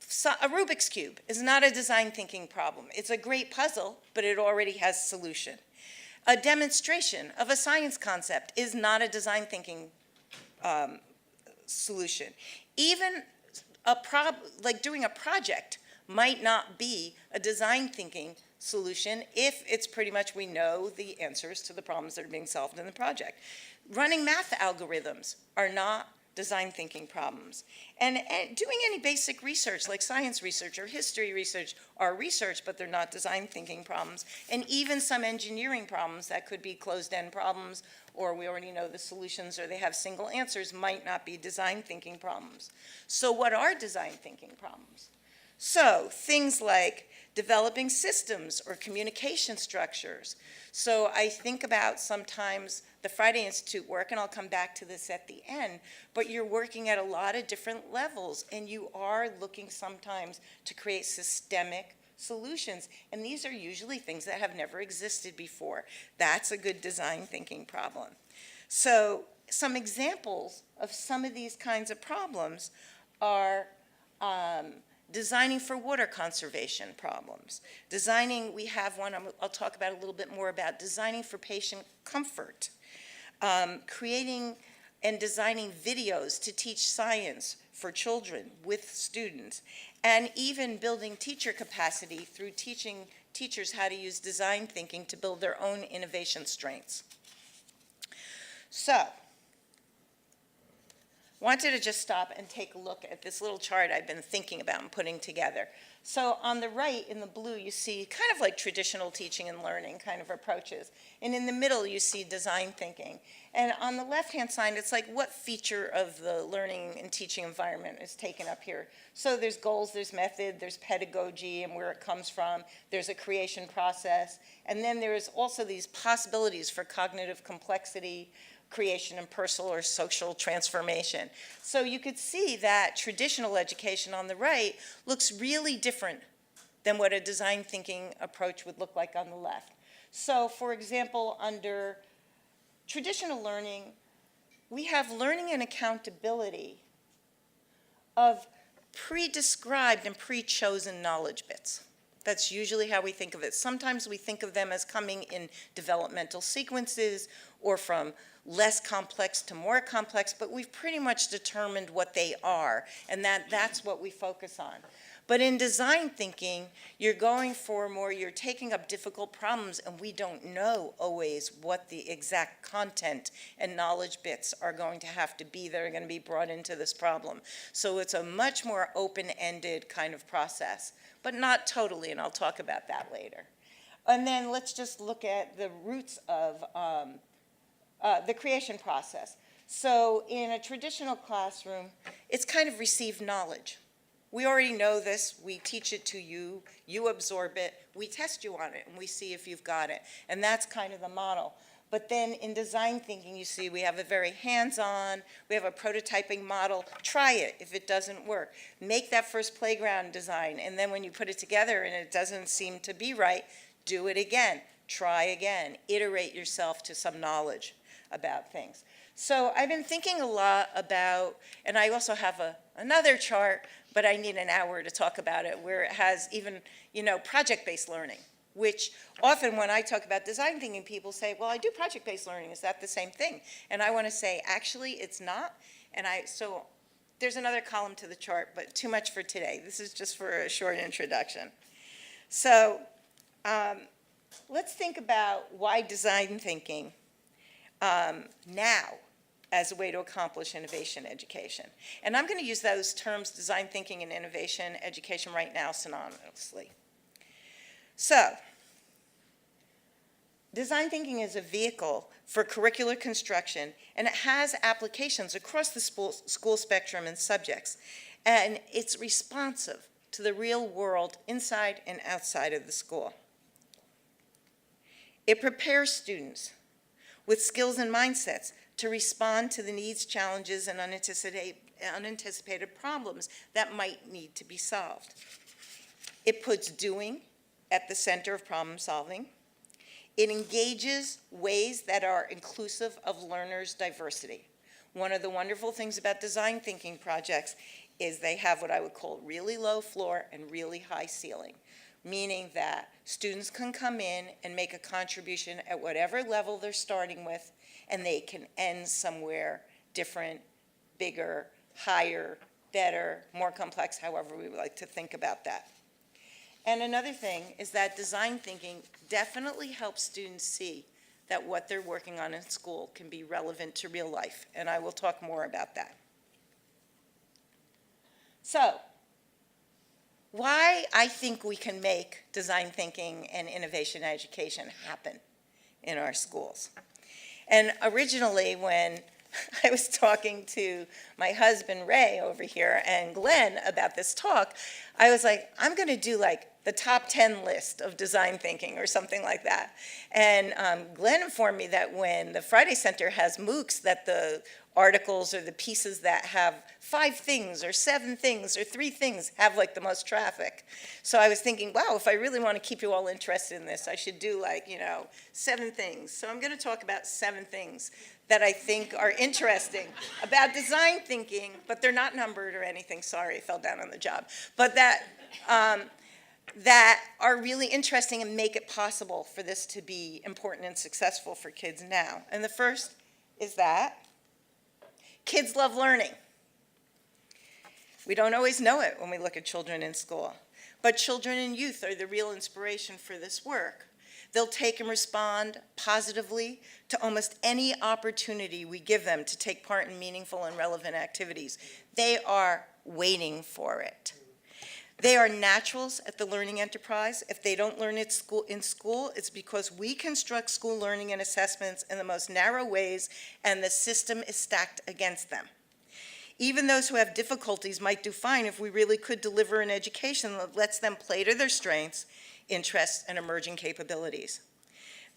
S11: So a Rubik's Cube is not a design thinking problem. It's a great puzzle, but it already has a solution. A demonstration of a science concept is not a design thinking solution. Even like doing a project might not be a design thinking solution if it's pretty much we know the answers to the problems that are being solved in the project. Running math algorithms are not design thinking problems. And doing any basic research like science research or history research are research, but they're not design thinking problems. And even some engineering problems that could be closed-end problems, or we already know the solutions, or they have single answers, might not be design thinking problems. So what are design thinking problems? So things like developing systems or communication structures. So I think about sometimes the Friday Institute work, and I'll come back to this at the end, but you're working at a lot of different levels, and you are looking sometimes to create systemic solutions. And these are usually things that have never existed before. That's a good design thinking problem. So some examples of some of these kinds of problems are designing for water conservation problems. Designing, we have one I'll talk about a little bit more about, designing for patient comfort. Creating and designing videos to teach science for children with students, and even building teacher capacity through teaching teachers how to use design thinking to build their own innovation strengths. So, wanted to just stop and take a look at this little chart I've been thinking about and putting together. So on the right, in the blue, you see kind of like traditional teaching and learning kind of approaches. And in the middle, you see design thinking. And on the left-hand side, it's like what feature of the learning and teaching environment is taken up here. So there's goals, there's method, there's pedagogy and where it comes from, there's a creation process, and then there's also these possibilities for cognitive complexity, creation, and personal or social transformation. So you could see that traditional education on the right looks really different than what a design thinking approach would look like on the left. So for example, under traditional learning, we have learning and accountability of pre-described and pre-chosen knowledge bits. That's usually how we think of it. Sometimes we think of them as coming in developmental sequences or from less complex to more complex, but we've pretty much determined what they are, and that's what we focus on. But in design thinking, you're going for more, you're taking up difficult problems, and we don't know always what the exact content and knowledge bits are going to have to be that are going to be brought into this problem. So it's a much more open-ended kind of process, but not totally, and I'll talk about that later. And then let's just look at the roots of the creation process. So in a traditional classroom, it's kind of received knowledge. We already know this, we teach it to you, you absorb it, we test you on it, and we see if you've got it. And that's kind of the model. But then in design thinking, you see we have a very hands-on, we have a prototyping model. Try it if it doesn't work. Make that first playground design, and then when you put it together and it doesn't seem to be right, do it again. Try again. Iterate yourself to some knowledge about things. So I've been thinking a lot about, and I also have another chart, but I need an hour to talk about it, where it has even, project-based learning, which often when I talk about design thinking, people say, well, I do project-based learning, is that the same thing? And I want to say, actually, it's not. And so there's another column to the chart, but too much for today. This is just for a short introduction. So let's think about why design thinking now as a way to accomplish innovation education. And I'm going to use those terms, design thinking and innovation education, right now synonymously. So Design thinking is a vehicle for curricular construction, and it has applications across the school spectrum and subjects. And it's responsive to the real world inside and outside of the school. It prepares students with skills and mindsets to respond to the needs, challenges, and unanticipated problems that might need to be solved. It puts doing at the center of problem solving. It engages ways that are inclusive of learners' diversity. One of the wonderful things about design thinking projects is they have what I would call really low floor and really high ceiling, meaning that students can come in and make a contribution at whatever level they're starting with, and they can end somewhere different, bigger, higher, better, more complex, however we would like to think about that. And another thing is that design thinking definitely helps students see that what they're working on in school can be relevant to real life, and I will talk more about that. So, why I think we can make design thinking and innovation education happen in our schools. And originally, when I was talking to my husband, Ray, over here, and Glenn about this talk, I was like, I'm going to do like the top 10 list of design thinking or something like that. And Glenn informed me that when the Friday Center has MOOCs, that the articles or the pieces that have 5 things or 7 things or 3 things have like the most traffic. So I was thinking, wow, if I really want to keep you all interested in this, I should do like, 7 things. So I'm going to talk about 7 things that I think are interesting about design thinking, but they're not numbered or anything. Sorry, I fell down on the job. But that are really interesting and make it possible for this to be important and successful for kids now. And the first is that kids love learning. We don't always know it when we look at children in school, but children and youth are the real inspiration for this work. They'll take and respond positively to almost any opportunity we give them to take part in meaningful and relevant activities. They are waiting for it. They are naturals at the learning enterprise. If they don't learn in school, it's because we construct school learning and assessments in the most narrow ways, and the system is stacked against them. Even those who have difficulties might do fine if we really could deliver an education that lets them play to their strengths, interests, and emerging capabilities.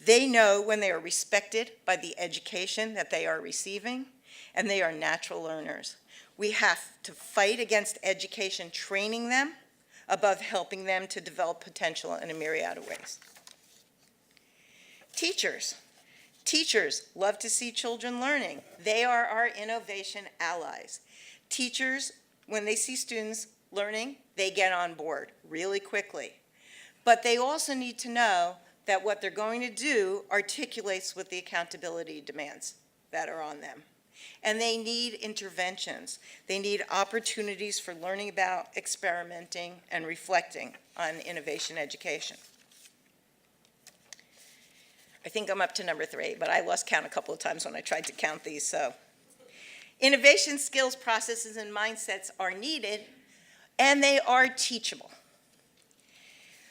S11: They know when they are respected by the education that they are receiving, and they are natural learners. We have to fight against education training them above helping them to develop potential in a myriad of ways. Teachers love to see children learning. They are our innovation allies. Teachers, when they see students learning, they get on board really quickly. But they also need to know that what they're going to do articulates with the accountability demands that are on them. And they need interventions. They need opportunities for learning about, experimenting, and reflecting on innovation education. I think I'm up to number 3, but I lost count a couple of times when I tried to count these, so. Innovation skills, processes, and mindsets are needed, and they are teachable.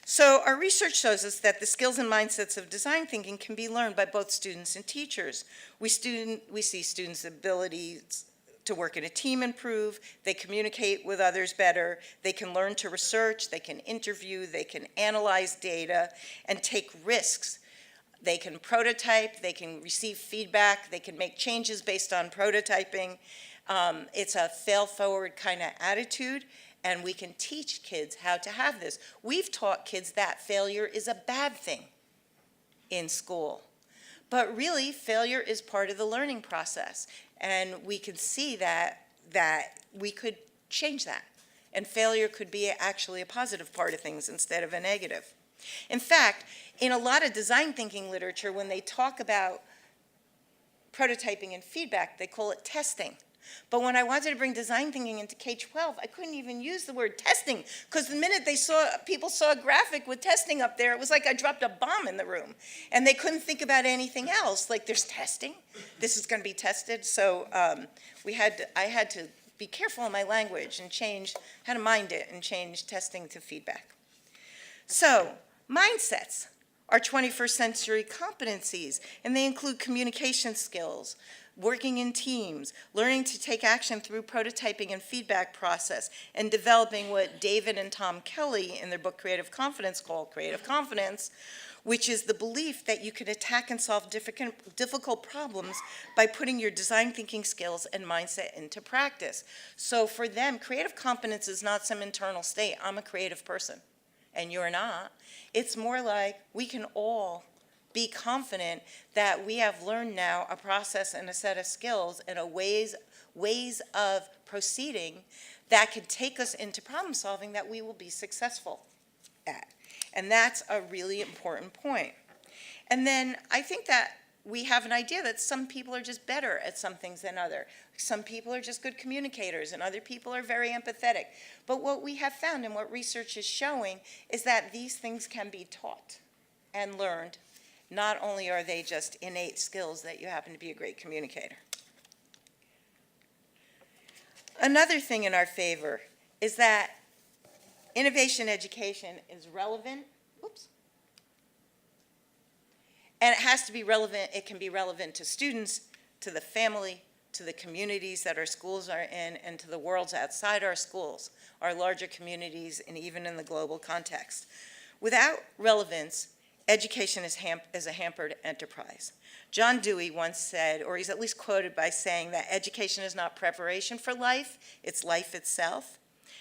S11: So our research shows us that the skills and mindsets of design thinking can be learned by both students and teachers. We see students' abilities to work in a team improve, they communicate with others better, they can learn to research, they can interview, they can analyze data, and take risks. They can prototype, they can receive feedback, they can make changes based on prototyping. It's a fail-forward kind of attitude, and we can teach kids how to have this. We've taught kids that failure is a bad thing in school. But really, failure is part of the learning process, and we can see that we could change that. And failure could be actually a positive part of things instead of a negative. In fact, in a lot of design thinking literature, when they talk about prototyping and feedback, they call it testing. But when I wanted to bring design thinking into K-12, I couldn't even use the word testing, because the minute people saw a graphic with testing up there, it was like I dropped a bomb in the room. And they couldn't think about anything else. Like, there's testing? This is going to be tested? So I had to be careful in my language and how to mind it and change testing to feedback. So, mindsets are 21st century competencies, and they include communication skills, working in teams, learning to take action through prototyping and feedback process, and developing what David and Tom Kelly in their book Creative Confidence call creative confidence, which is the belief that you can attack and solve difficult problems by putting your design thinking skills and mindset into practice. So for them, creative competence is not some internal state. I'm a creative person, and you're not. It's more like we can all be confident that we have learned now a process and a set of skills and ways of proceeding that can take us into problem solving that we will be successful at. And that's a really important point. And then I think that we have an idea that some people are just better at some things than others. Some people are just good communicators and other people are very empathetic. But what we have found and what research is showing is that these things can be taught and learned. Not only are they just innate skills that you happen to be a great communicator. Another thing in our favor is that innovation education is relevant, and it has to be relevant. It can be relevant to students, to the family, to the communities that our schools are in, and to the worlds outside our schools, our larger communities, and even in the global context. Without relevance, education is a hampered enterprise. John Dewey once said, or he's at least quoted by saying, that education is not preparation for life, it's life itself.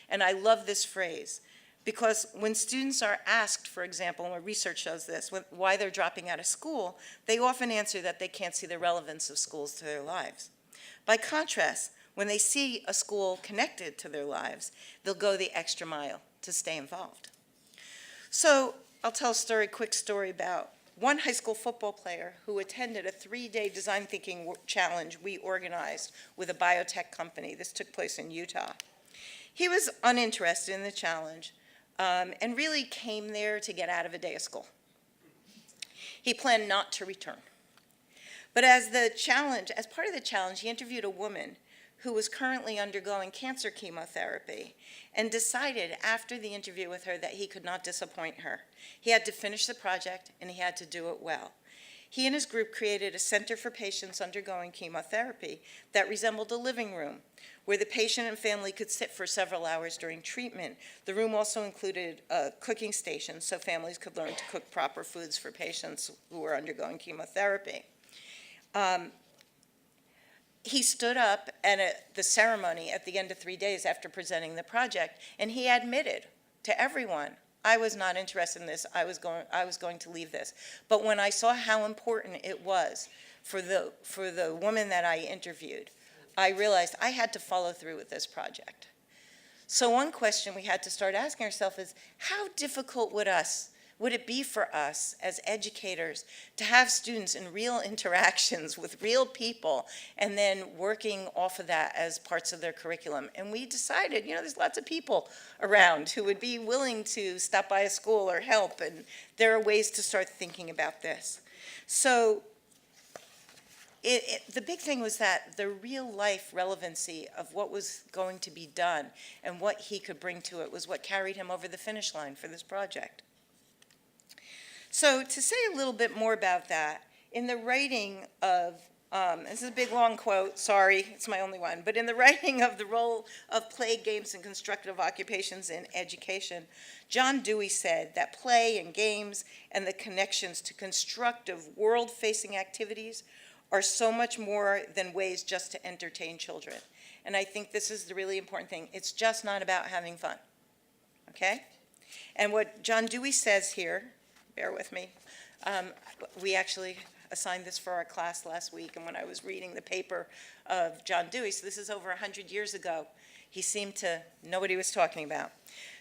S11: And I love this phrase, because when students are asked, for example, and research shows this, why they're dropping out of school, they often answer that they can't see the relevance of schools to their lives. By contrast, when they see a school connected to their lives, they'll go the extra mile to stay involved. So I'll tell a quick story about one high school football player who attended a 3-day design thinking challenge we organized with a biotech company. This took place in Utah. He was uninterested in the challenge and really came there to get out of a day of school. He planned not to return. But as part of the challenge, he interviewed a woman who was currently undergoing cancer chemotherapy and decided after the interview with her that he could not disappoint her. He had to finish the project and he had to do it well. He and his group created a center for patients undergoing chemotherapy that resembled a living room where the patient and family could sit for several hours during treatment. The room also included a cooking station so families could learn to cook proper foods for patients who were undergoing chemotherapy. He stood up at the ceremony at the end of 3 days after presenting the project, and he admitted to everyone, I was not interested in this, I was going to leave this. But when I saw how important it was for the woman that I interviewed, I realized I had to follow through with this project. So one question we had to start asking ourselves is, how difficult would it be for us as educators to have students in real interactions with real people and then working off of that as parts of their curriculum? And we decided, there's lots of people around who would be willing to stop by a school or help, and there are ways to start thinking about this. So the big thing was that the real life relevancy of what was going to be done and what he could bring to it was what carried him over the finish line for this project. So to say a little bit more about that, in the writing of, this is a big long quote, sorry, it's my only one, but in the writing of The Role of Play, Games, and Constructive Occupations in Education, John Dewey said that play and games and the connections to constructive world-facing activities are so much more than ways just to entertain children. And I think this is the really important thing. It's just not about having fun, okay? And what John Dewey says here, bear with me. We actually assigned this for our class last week, and when I was reading the paper of John Dewey, so this is over 100 years ago, he seemed to know what he was talking about.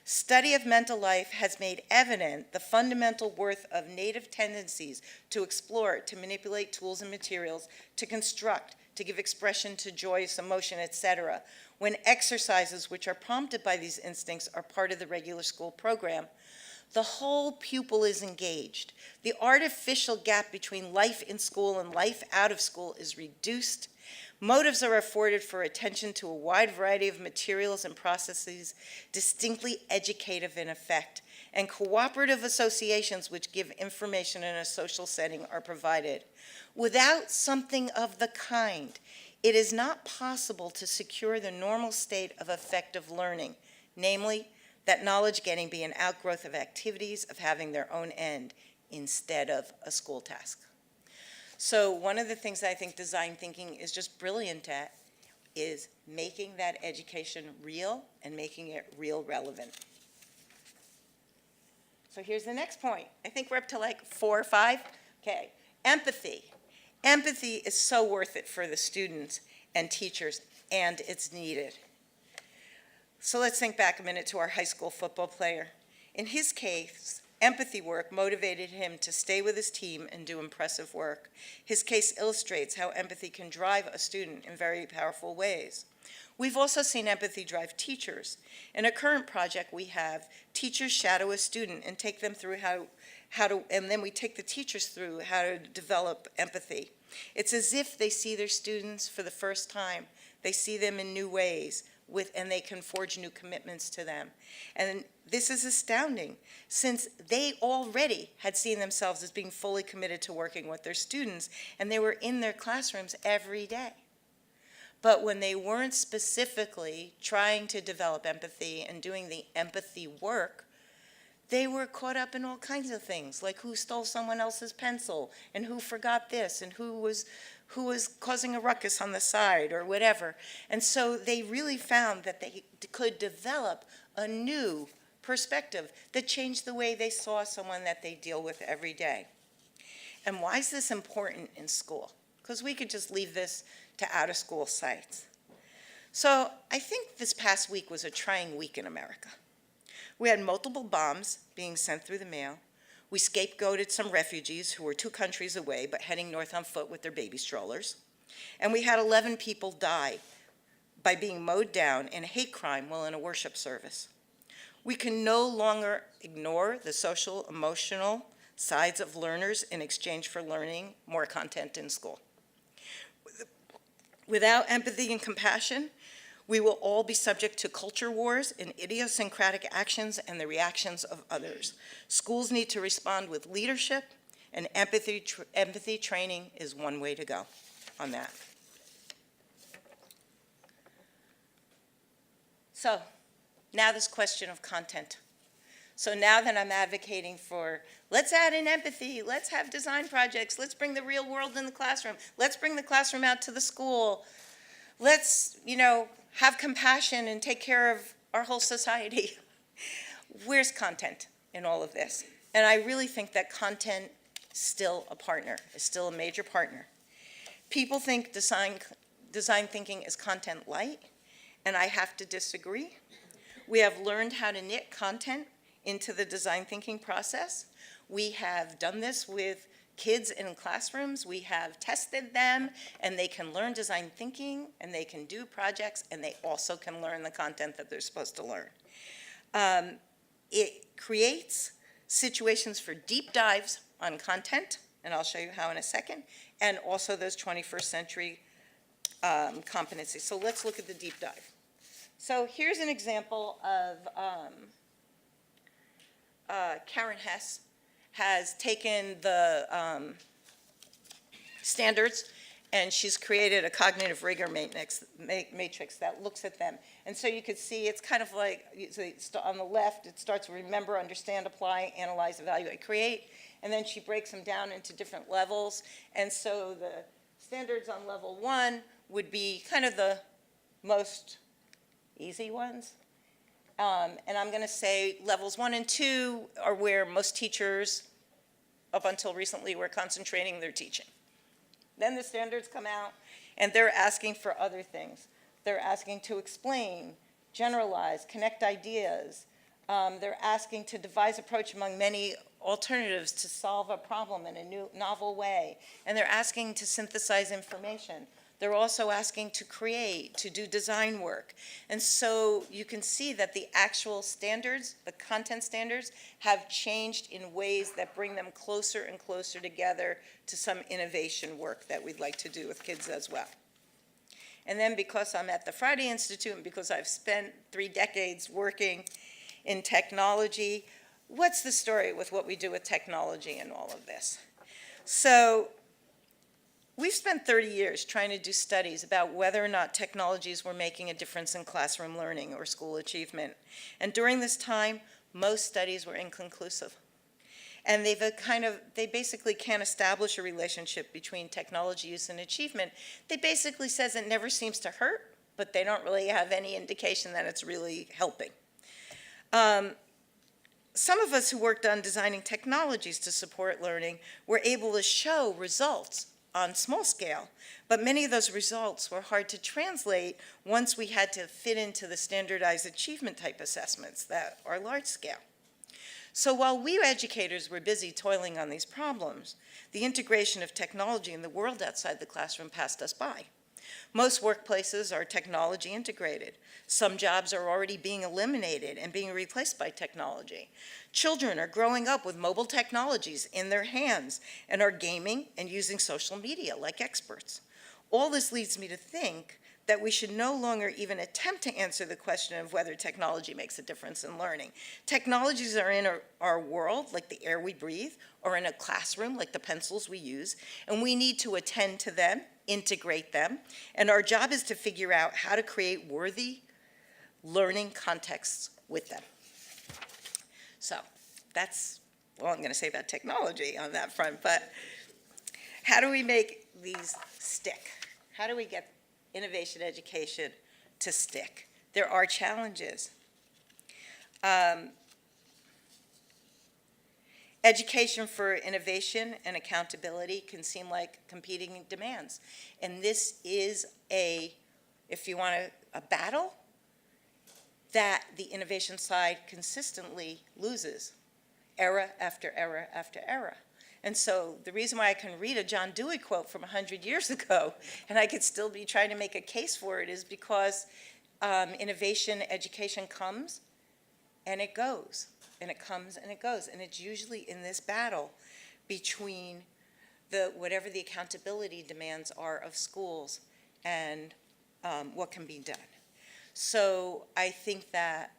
S11: Study of mental life has made evident the fundamental worth of native tendencies to explore, to manipulate tools and materials, to construct, to give expression to joyous emotion, etc. When exercises which are prompted by these instincts are part of the regular school program, the whole pupil is engaged. The artificial gap between life in school and life out of school is reduced. Motives are afforded for attention to a wide variety of materials and processes, distinctly educative in effect. and cooperative associations which give information in a social setting are provided. Without something of the kind, it is not possible to secure the normal state of effective learning, namely, that knowledge getting be an outgrowth of activities of having their own end instead of a school task. So one of the things that I think design thinking is just brilliant at is making that education real and making it real relevant. So here's the next point. I think we're up to like 4 or 5. Okay, empathy. Empathy is so worth it for the students and teachers, and it's needed. So let's think back a minute to our high school football player. In his case, empathy work motivated him to stay with his team and do impressive work. His case illustrates how empathy can drive a student in very powerful ways. We've also seen empathy drive teachers. In a current project we have, teachers shadow a student and take them through and then we take the teachers through how to develop empathy. It's as if they see their students for the first time. They see them in new ways, and they can forge new commitments to them. And this is astounding, since they already had seen themselves as being fully committed to working with their students, and they were in their classrooms every day. But when they weren't specifically trying to develop empathy and doing the empathy work, they were caught up in all kinds of things, like who stole someone else's pencil, and who forgot this, and who was causing a ruckus on the side, or whatever. And so they really found that they could develop a new perspective that changed the way they saw someone that they deal with every day. And why is this important in school? Because we could just leave this to out-of-school sites. So I think this past week was a trying week in America. We had multiple bombs being sent through the mail. We scapegoated some refugees who were 2 countries away but heading north on foot with their baby strollers. And we had 11 people die by being mowed down in a hate crime while in a worship service. We can no longer ignore the social, emotional sides of learners in exchange for learning more content in school. Without empathy and compassion, we will all be subject to culture wars and idiosyncratic actions and the reactions of others. Schools need to respond with leadership, and empathy training is one way to go on that. So now this question of content. So now that I'm advocating for, let's add in empathy, let's have design projects, let's bring the real world in the classroom, let's bring the classroom out to the school, let's, have compassion and take care of our whole society. Where's content in all of this? And I really think that content is still a partner, is still a major partner. People think design thinking is content light, and I have to disagree. We have learned how to knit content into the design thinking process. We have done this with kids in classrooms. We have tested them, and they can learn design thinking, and they can do projects, and they also can learn the content that they're supposed to learn. It creates situations for deep dives on content, and I'll show you how in a second, and also those 21st century competencies. So let's look at the deep dive. So here's an example of Karen Hess has taken the standards, and she's created a cognitive rigor matrix that looks at them. And so you could see it's kind of like, on the left, it starts with remember, understand, apply, analyze, evaluate, create, and then she breaks them down into different levels. And so the standards on level 1 would be kind of the most easy ones. And I'm going to say levels 1 and 2 are where most teachers, up until recently, were concentrating their teaching. Then the standards come out, and they're asking for other things. They're asking to explain, generalize, connect ideas. They're asking to devise approach among many alternatives to solve a problem in a new, novel way. And they're asking to synthesize information. They're also asking to create, to do design work. And so you can see that the actual standards, the content standards, have changed in ways that bring them closer and closer together to some innovation work that we'd like to do with kids as well. And then because I'm at the Friday Institute and because I've spent 3 decades working in technology, what's the story with what we do with technology and all of this? So we've spent 30 years trying to do studies about whether or not technologies were making a difference in classroom learning or school achievement. And during this time, most studies were inconclusive. And they basically can't establish a relationship between technology use and achievement. They basically says it never seems to hurt, but they don't really have any indication that it's really helping. Some of us who worked on designing technologies to support learning were able to show results on small scale, but many of those results were hard to translate once we had to fit into the standardized achievement type assessments that are large scale. So while we educators were busy toiling on these problems, the integration of technology in the world outside the classroom passed us by. Most workplaces are technology integrated. Some jobs are already being eliminated and being replaced by technology. Children are growing up with mobile technologies in their hands and are gaming and using social media like experts. All this leads me to think that we should no longer even attempt to answer the question of whether technology makes a difference in learning. Technologies are in our world, like the air we breathe, or in a classroom, like the pencils we use, and we need to attend to them, integrate them, and our job is to figure out how to create worthy learning contexts with them. So that's all I'm going to say about technology on that front, but how do we make these stick? How do we get innovation education to stick? There are challenges. Education for innovation and accountability can seem like competing demands. And this is if you want a battle that the innovation side consistently loses, era after era after era. And so the reason why I can read a John Dewey quote from 100 years ago, and I could still be trying to make a case for it, is because innovation education comes and it goes, and it comes and it goes. And it's usually in this battle between whatever the accountability demands are of schools and what can be done. So I think that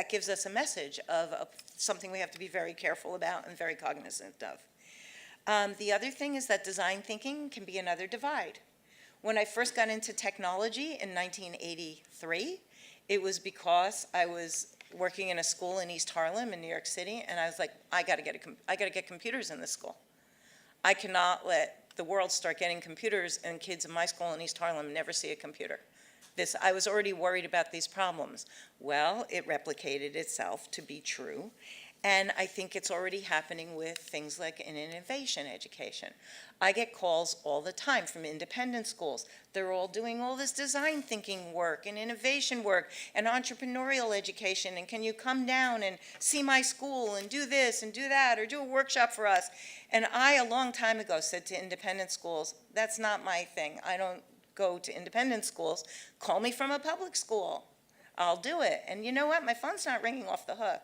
S11: gives us a message of something we have to be very careful about and very cognizant of. The other thing is that design thinking can be another divide. When I first got into technology in 1983, it was because I was working in a school in East Harlem in New York City, and I was like, I got to get computers in this school. I cannot let the world start getting computers and kids in my school in East Harlem never see a computer. I was already worried about these problems. Well, it replicated itself to be true, and I think it's already happening with things like in innovation education. I get calls all the time from independent schools. They're all doing all this design thinking work and innovation work and entrepreneurial education, and can you come down and see my school and do this and do that or do a workshop for us? And I, a long time ago, said to independent schools, that's not my thing. I don't go to independent schools. Call me from a public school. I'll do it. And you know what? My phone's not ringing off the hook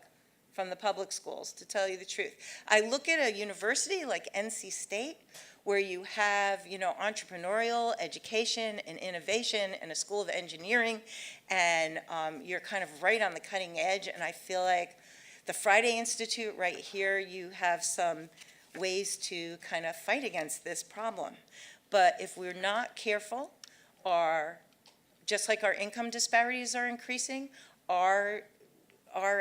S11: from the public schools, to tell you the truth. I look at a university like NC State, where you have, entrepreneurial education and innovation and a school of engineering, and you're kind of right on the cutting edge. And I feel like the Friday Institute right here, you have some ways to kind of fight against this problem. But if we're not careful, just like our income disparities are increasing, our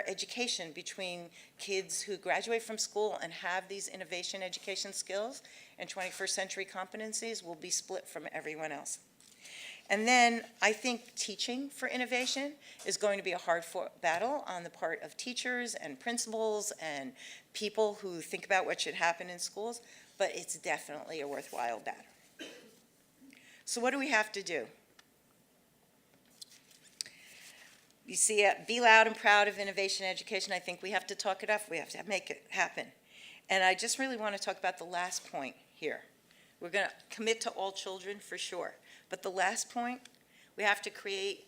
S11: education between kids who graduate from school and have these innovation education skills and 21st century competencies will be split from everyone else. And then I think teaching for innovation is going to be a hard-fought battle on the part of teachers and principals and people who think about what should happen in schools, but it's definitely a worthwhile battle. So what do we have to do? You see, be loud and proud of innovation education. I think we have to talk it up. We have to make it happen. And I just really want to talk about the last point here. We're going to commit to all children for sure. But the last point, we have to create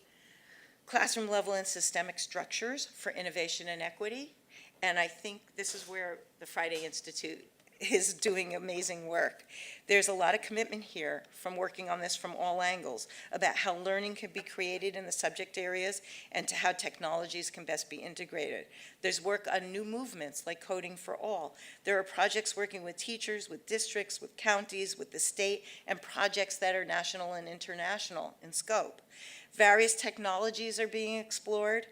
S11: classroom level and systemic structures for innovation and equity. And I think this is where the Friday Institute is doing amazing work. There's a lot of commitment here from working on this from all angles about how learning can be created in the subject areas and to how technologies can best be integrated. There's work on new movements like Coding for All. There are projects working with teachers, with districts, with counties, with the state, and projects that are national and international in scope. Various technologies are being explored,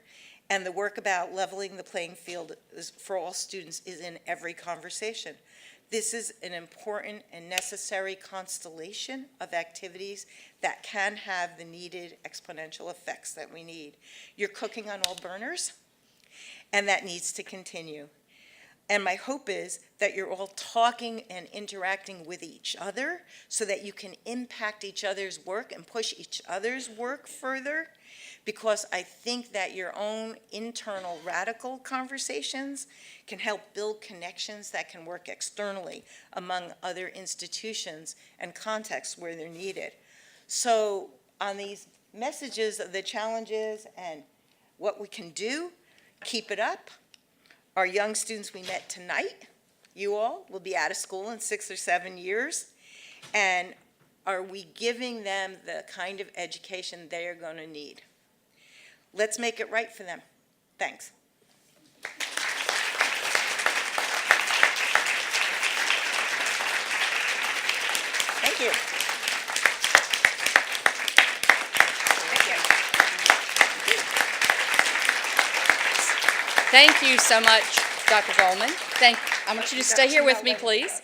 S11: and the work about leveling the playing field for all students is in every conversation. This is an important and necessary constellation of activities that can have the needed exponential effects that we need. You're cooking on all burners, and that needs to continue. And my hope is that you're all talking and interacting with each other so that you can impact each other's work and push each other's work further, because I think that your own internal radical conversations can help build connections that can work externally among other institutions and contexts where they're needed. So on these messages of the challenges and what we can do, keep it up. Our young students we met tonight, you all, will be out of school in 6 or 7 years. And are we giving them the kind of education they are going to need? Let's make it right for them. Thanks. Thank you.
S1: Thank you so much, Dr. Goldman. I want you to stay here with me, please.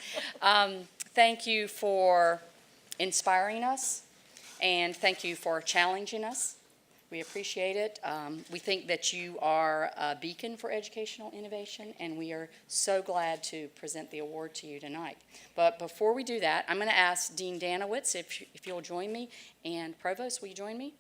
S1: Thank you for inspiring us, and thank you for challenging us. We appreciate it. We think that you are a beacon for educational innovation, and we are so glad to present the award to you tonight. But before we do that, I'm going to ask Dean Danowitz if you'll join me, and Provost, will you join me?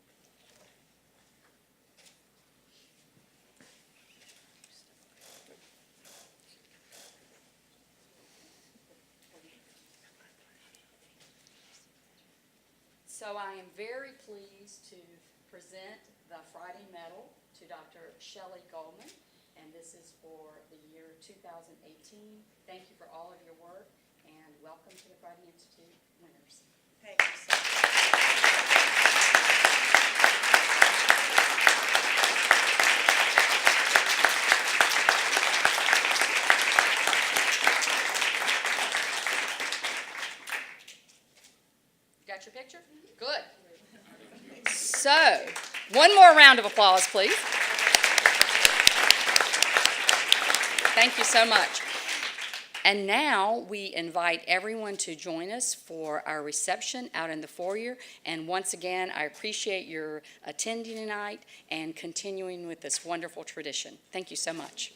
S1: So I am very pleased to present the Friday Medal to Dr. Shelley Goldman, and this is for the year 2018. Thank you for all of your work, and welcome to the Friday Institute winners.
S11: Thank you so much.
S1: Got your picture? Good. So, one more round of applause, please. Thank you so much. And now we invite everyone to join us for our reception out in the foyer. And once again, I appreciate your attending tonight and continuing with this wonderful tradition. Thank you so much.